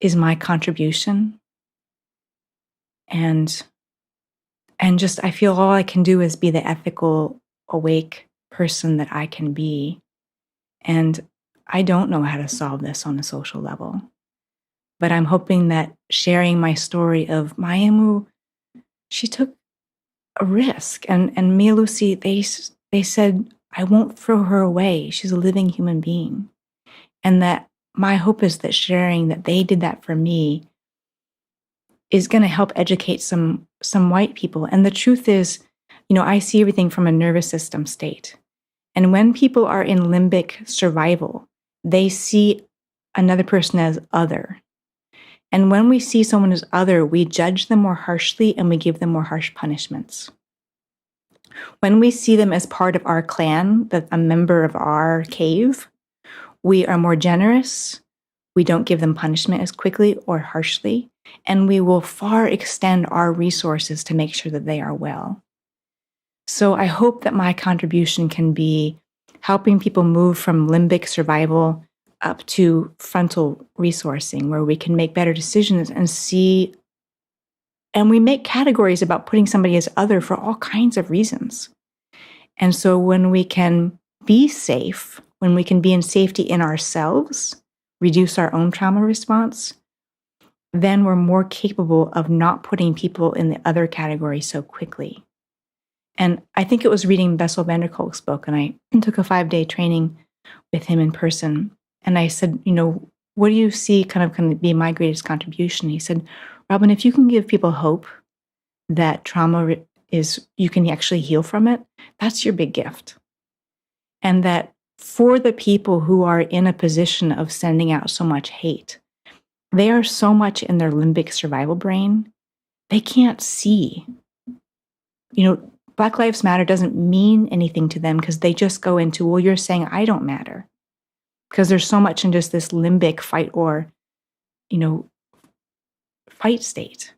is my contribution. And just I feel all I can do is be the ethical, awake person that I can be. And I don't know how to solve this on a social level. But I'm hoping that sharing my story of Mayamu, she took a risk. And Mia Lucy, they said, I won't throw her away. She's a living human being. And that my hope is that sharing that they did that for me is going to help educate some white people. And the truth is, I see everything from a nervous system state. And when people are in limbic survival, they see another person as other. And when we see someone as other, we judge them more harshly and we give them more harsh punishments. When we see them as part of our clan, a member of our cave, we are more generous. We don't give them punishment as quickly or harshly, and we will far extend our resources to make sure that they are well. So I hope that my contribution can be helping people move from limbic survival up to frontal resourcing, where we can make better decisions and see, and we make categories about putting somebody as other for all kinds of reasons. And so when we can be safe, when we can be in safety in ourselves, reduce our own trauma response, then we're more capable of not putting people in the other category so quickly. And I think it was reading Bessel van der Kolk's book, and I took a 5-day training with him in person. And I said, what do you see kind of be my greatest contribution? He said, Robin, if you can give people hope that trauma you can actually heal from it, that's your big gift. And that for the people who are in a position of sending out so much hate, they are so much in their limbic survival brain, they can't see. Black Lives Matter doesn't mean anything to them because they just go into, well, you're saying I don't matter. Because there's so much in just this limbic fight or, fight state.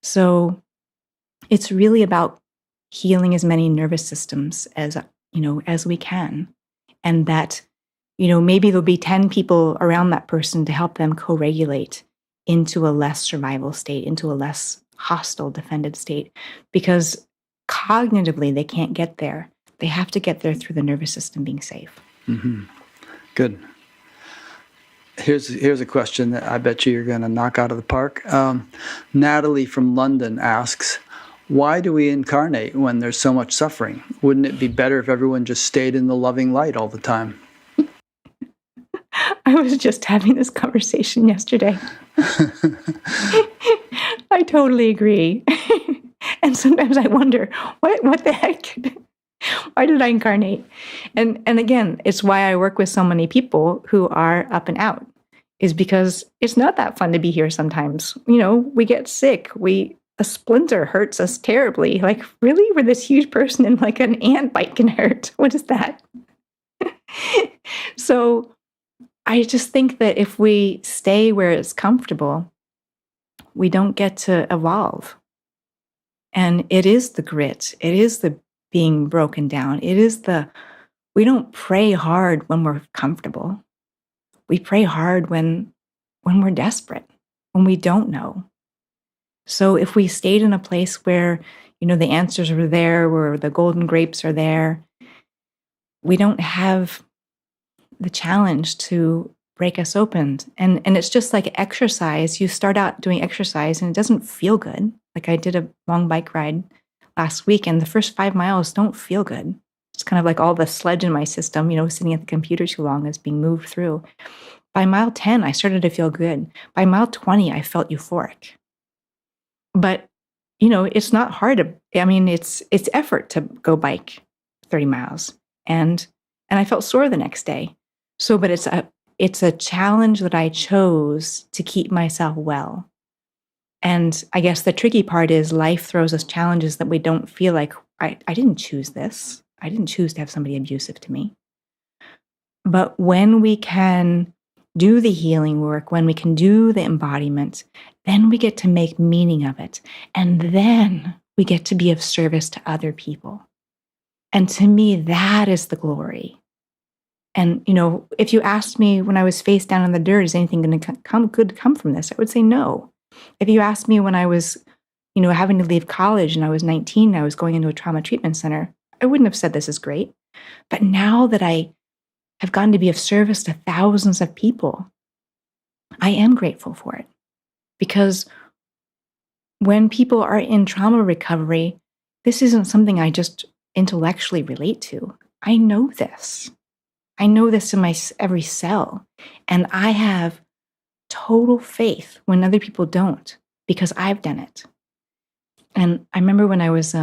So it's really about healing as many nervous systems as we can. And that, maybe there'll be 10 people around that person to help them co-regulate into a less survival state, into a less hostile, defended state. Because cognitively, they can't get there. They have to get there through the nervous system being safe.
Mm-hmm. Good. Here's a question that I bet you're going to knock out of the park. Natalie from London asks, why do we incarnate when there's so much suffering? Wouldn't it be better if everyone just stayed in the loving light all the time?
I was just having this conversation yesterday. I totally agree. And sometimes I wonder, what the heck? Why did I incarnate? And again, it's why I work with so many people who are up and out, is because it's not that fun to be here sometimes. We get sick. A splinter hurts us terribly. Like, really? We're this huge person and like an ant bite can hurt. What is that? So I just think that if we stay where it's comfortable, we don't get to evolve. And it is the grit. It is the being broken down. It is we don't pray hard when we're comfortable. We pray hard when we're desperate, when we don't know. So if we stayed in a place where, the answers are there, where the golden grapes are there, we don't have the challenge to break us open. And it's just like exercise. You start out doing exercise and it doesn't feel good. Like I did a long bike ride last week, and the first 5 miles don't feel good. It's kind of like all the sludge in my system, sitting at the computer too long is being moved through. By mile 10, I started to feel good. By mile 20, I felt euphoric. But, it's not hard it's effort to go bike 30 miles. And I felt sore the next day. So, but it's a challenge that I chose to keep myself well. And I guess the tricky part is life throws us challenges that we don't feel like, I didn't choose this. I didn't choose to have somebody abusive to me. But when we can do the healing work, when we can do the embodiment, then we get to make meaning of it. And then we get to be of service to other people. And to me, that is the glory. And, if you asked me when I was face down in the dirt, is anything going to come from this? I would say no. If you asked me when I was, having to leave college and I was 19, I was going into a trauma treatment center, I wouldn't have said this is great. But now that I have gotten to be of service to thousands of people, I am grateful for it. Because when people are in trauma recovery, this isn't something I just intellectually relate to. I know this. I know this in my every cell. And I have total faith when other people don't, because I've done it. And I remember when I was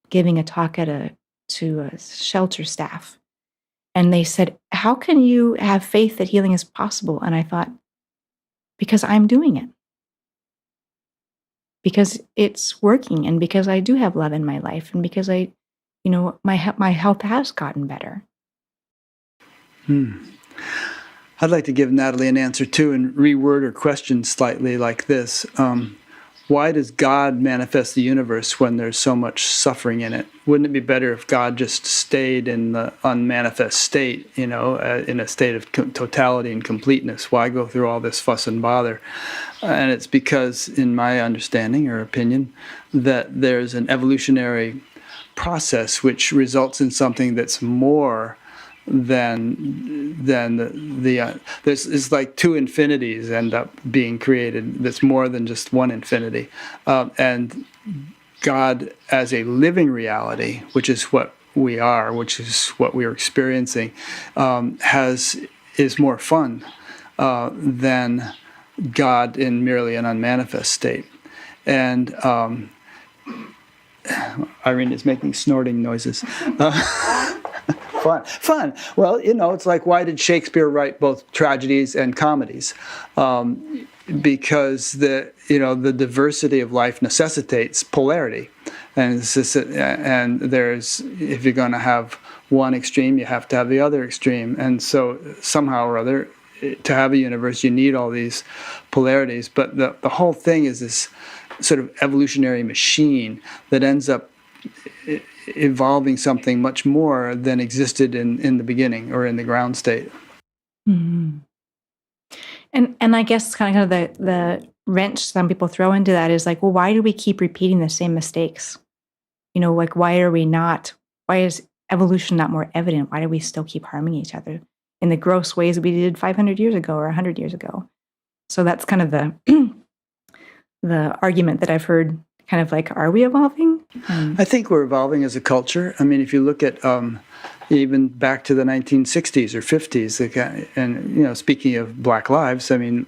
giving a talk to a shelter staff, and they said, "How can you have faith that healing is possible?" And I thought, because I'm doing it. Because it's working, and because I do have love in my life, and because my health has gotten better.
I'd like to give Natalie an answer too, and reword her question slightly like this. Why does God manifest the universe when there's so much suffering in it? Wouldn't it be better if God just stayed in the unmanifest state, in a state of totality and completeness? Why go through all this fuss and bother? And it's because, in my understanding or opinion, that there's an evolutionary process which results in something that's more than there's like two infinities end up being created. That's more than just one infinity, and God as a living reality, which is what we are, which is what we are experiencing, is more fun than God in merely an unmanifest state. And Irene is making snorting noises. Fun. Well, it's like, why did Shakespeare write both tragedies and comedies? Because the diversity of life necessitates polarity, and there's, if you're going to have one extreme, you have to have the other extreme, and so somehow or other, to have a universe, you need all these polarities. But the whole thing is this sort of evolutionary machine that ends up evolving something much more than existed in the beginning or in the ground state.
Mm-hmm. And I guess kind of the wrench some people throw into that is like, well, why do we keep repeating the same mistakes? Like, why is evolution not more evident? Why do we still keep harming each other in the gross ways that we did 500 years ago or 100 years ago? So that's kind of the argument that I've heard, kind of like, are we evolving?
I think we're evolving as a culture. I mean, if you look at even back to the 1960s or 50s, and speaking of Black lives, I mean,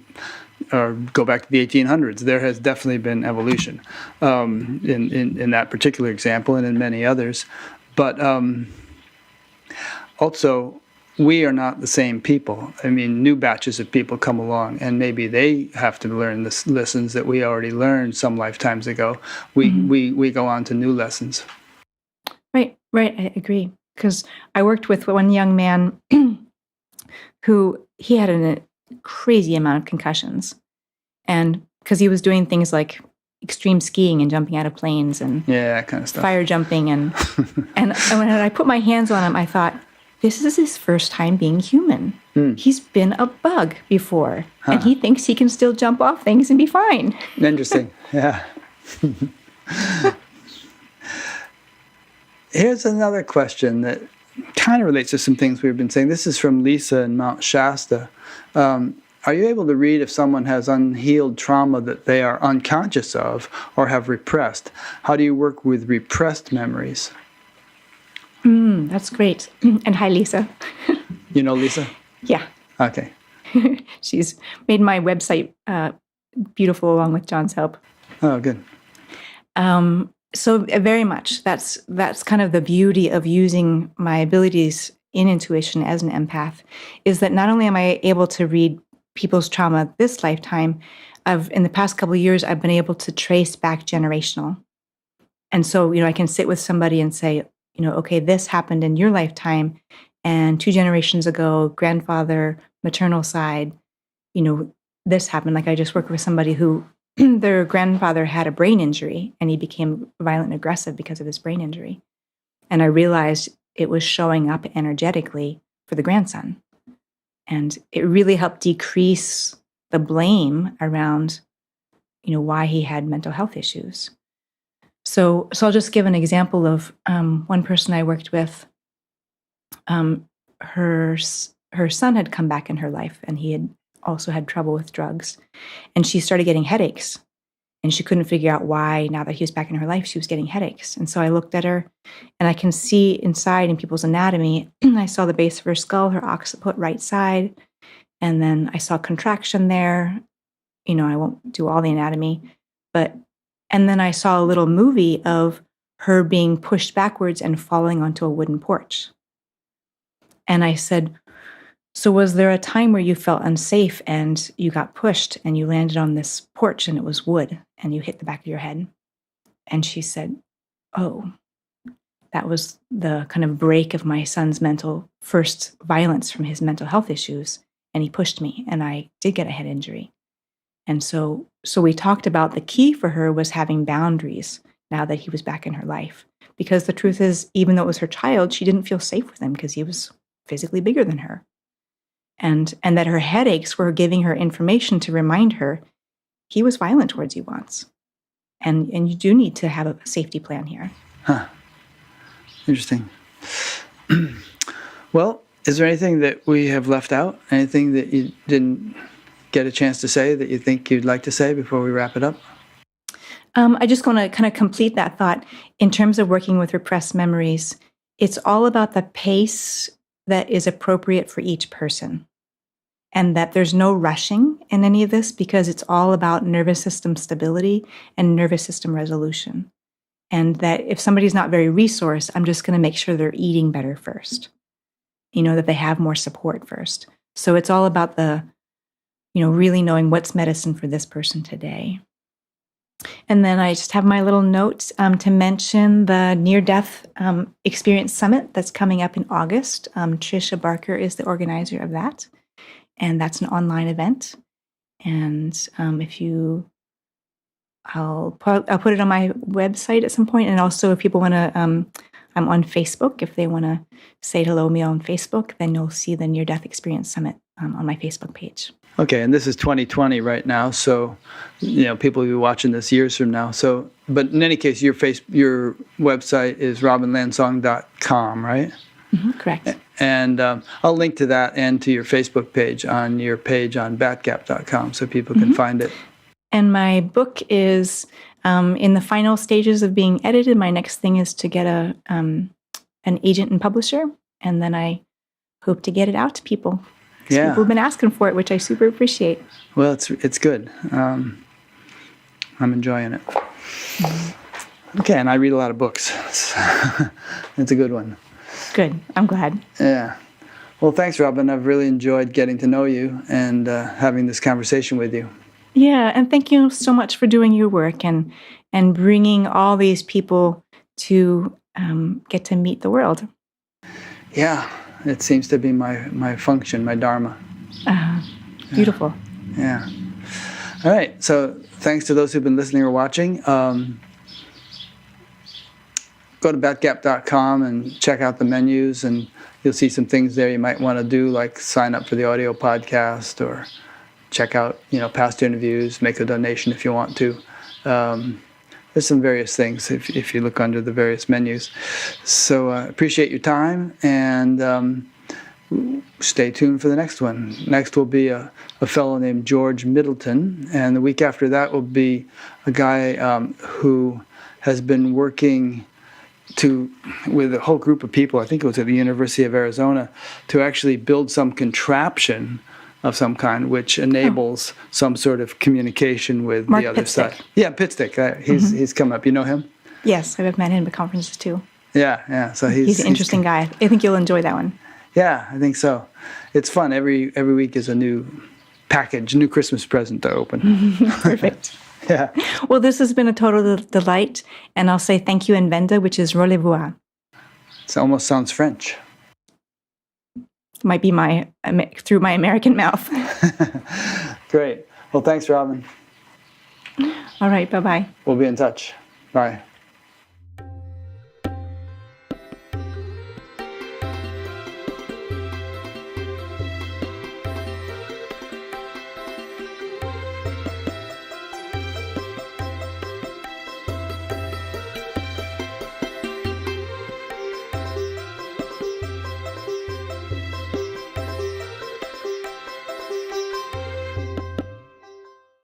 or go back to the 1800s, there has definitely been evolution in that particular example and in many others. But also, we are not the same people. I mean, new batches of people come along, and maybe they have to learn the lessons that we already learned some lifetimes ago. We go on to new lessons.
Right, I agree. Because I worked with one young man who, he had a crazy amount of concussions. And because he was doing things like extreme skiing and jumping out of planes and
that kind of stuff,
fire jumping. And when I put my hands on him, I thought, this is his first time being human. He's been a bug before, and he thinks he can still jump off things and be fine.
Interesting, yeah. Here's another question that kind of relates to some things we've been saying. This is from Lisa in Mount Shasta. are you able to read if someone has unhealed trauma that they are unconscious of or have repressed? How do you work with repressed memories?
That's great. And hi, Lisa.
You know Lisa?
Yeah.
Okay.
She's made my website beautiful along with John's help.
Oh, good.
So very much. That's kind of the beauty of using my abilities in intuition as an empath, is that not only am I able to read people's trauma this lifetime, in the past couple of years, I've been able to trace back generational. And so, I can sit with somebody and say, okay, this happened in your lifetime, and 2 generations ago, grandfather, maternal side, this happened. Like I just worked with somebody who their grandfather had a brain injury and he became violent and aggressive because of his brain injury. And I realized it was showing up energetically for the grandson. And it really helped decrease the blame around, why he had mental health issues. So I'll just give an example of one person I worked with. Her son had come back in her life, and he had also had trouble with drugs. And she started getting headaches. And she couldn't figure out why, now that he was back in her life, she was getting headaches. And so I looked at her, and I can see inside in people's anatomy, I saw the base of her skull, her occiput right side, and then I saw contraction there. I won't do all the anatomy, and then I saw a little movie of her being pushed backwards and falling onto a wooden porch. And I said, so was there a time where you felt unsafe and you got pushed and you landed on this porch and it was wood and you hit the back of your head? And she said, oh, that was the kind of break of my son's first violence from his mental health issues. And he pushed me and I did get a head injury. And so we talked about the key for her was having boundaries now that he was back in her life. Because the truth is, even though it was her child, she didn't feel safe with him because he was physically bigger than her. And that her headaches were giving her information to remind her he was violent towards you once. And you do need to have a safety plan here.
Huh. Interesting. Well, is there anything that we have left out? Anything that you didn't get a chance to say that you think you'd like to say before we wrap it up?
I just want to kind of complete that thought. In terms of working with repressed memories, it's all about the pace that is appropriate for each person. And that there's no rushing in any of this because it's all about nervous system stability and nervous system resolution. And that if somebody's not very resourced, I'm just going to make sure they're eating better first. That they have more support first. So it's all about the, really knowing what's medicine for this person today. And then I just have my little note to mention the Near-Death Experience Summit that's coming up in August. Tricia Barker is the organizer of that. And that's an online event. And I'll put it on my website at some point. And also if people want to, I'm on Facebook. If they want to say hello to me on Facebook, then you'll see the Near-Death Experience Summit on my Facebook page.
Okay, and this is 2020 right now, so people will be watching this years from now. So, but in any case, your website is robinlandsong.com, right?
Mm-hmm, correct.
And I'll link to that and to your Facebook page on your page on batgap.com so people can find it.
And my book is in the final stages of being edited. My next thing is to get an agent and publisher, and then I hope to get it out to people.
Yeah.
People have been asking for it, which I super appreciate.
Well, it's good. I'm enjoying it. Okay, and I read a lot of books. It's a good one.
Good. I'm glad.
Yeah. Well, thanks, Robin. I've really enjoyed getting to know you and having this conversation with you.
Yeah, and thank you so much for doing your work and bringing all these people to get to meet the world.
Yeah, it seems to be my function, my dharma.
Beautiful.
Yeah. All right. So thanks to those who've been listening or watching. Go to batgap.com and check out the menus, and you'll see some things there you might want to do, like sign up for the audio podcast or check out, past interviews, make a donation if you want to. There's some various things if you look under the various menus. So appreciate your time, and stay tuned for the next one. Next will be a fellow named George Middleton, and the week after that will be a guy who has been working with a whole group of people, I think it was at the University of Arizona, to actually build some contraption of some kind which enables some sort of communication with
Mark
the other
Pitstick.
side. Yeah, Pitstick. He's come up. You know him?
Yes, I've met him at conferences too.
Yeah. So
He's an interesting guy. I think you'll enjoy that one.
Yeah, I think so. It's fun. Every week is a new package, new Christmas present to open.
Perfect.
Yeah.
Well, this has been a total delight, and I'll say thank you in Venda, which is Rolez-vous.
It almost sounds French.
Might be through my American mouth.
Great. Well, thanks, Robin.
All right, bye-bye.
We'll be in touch. Bye.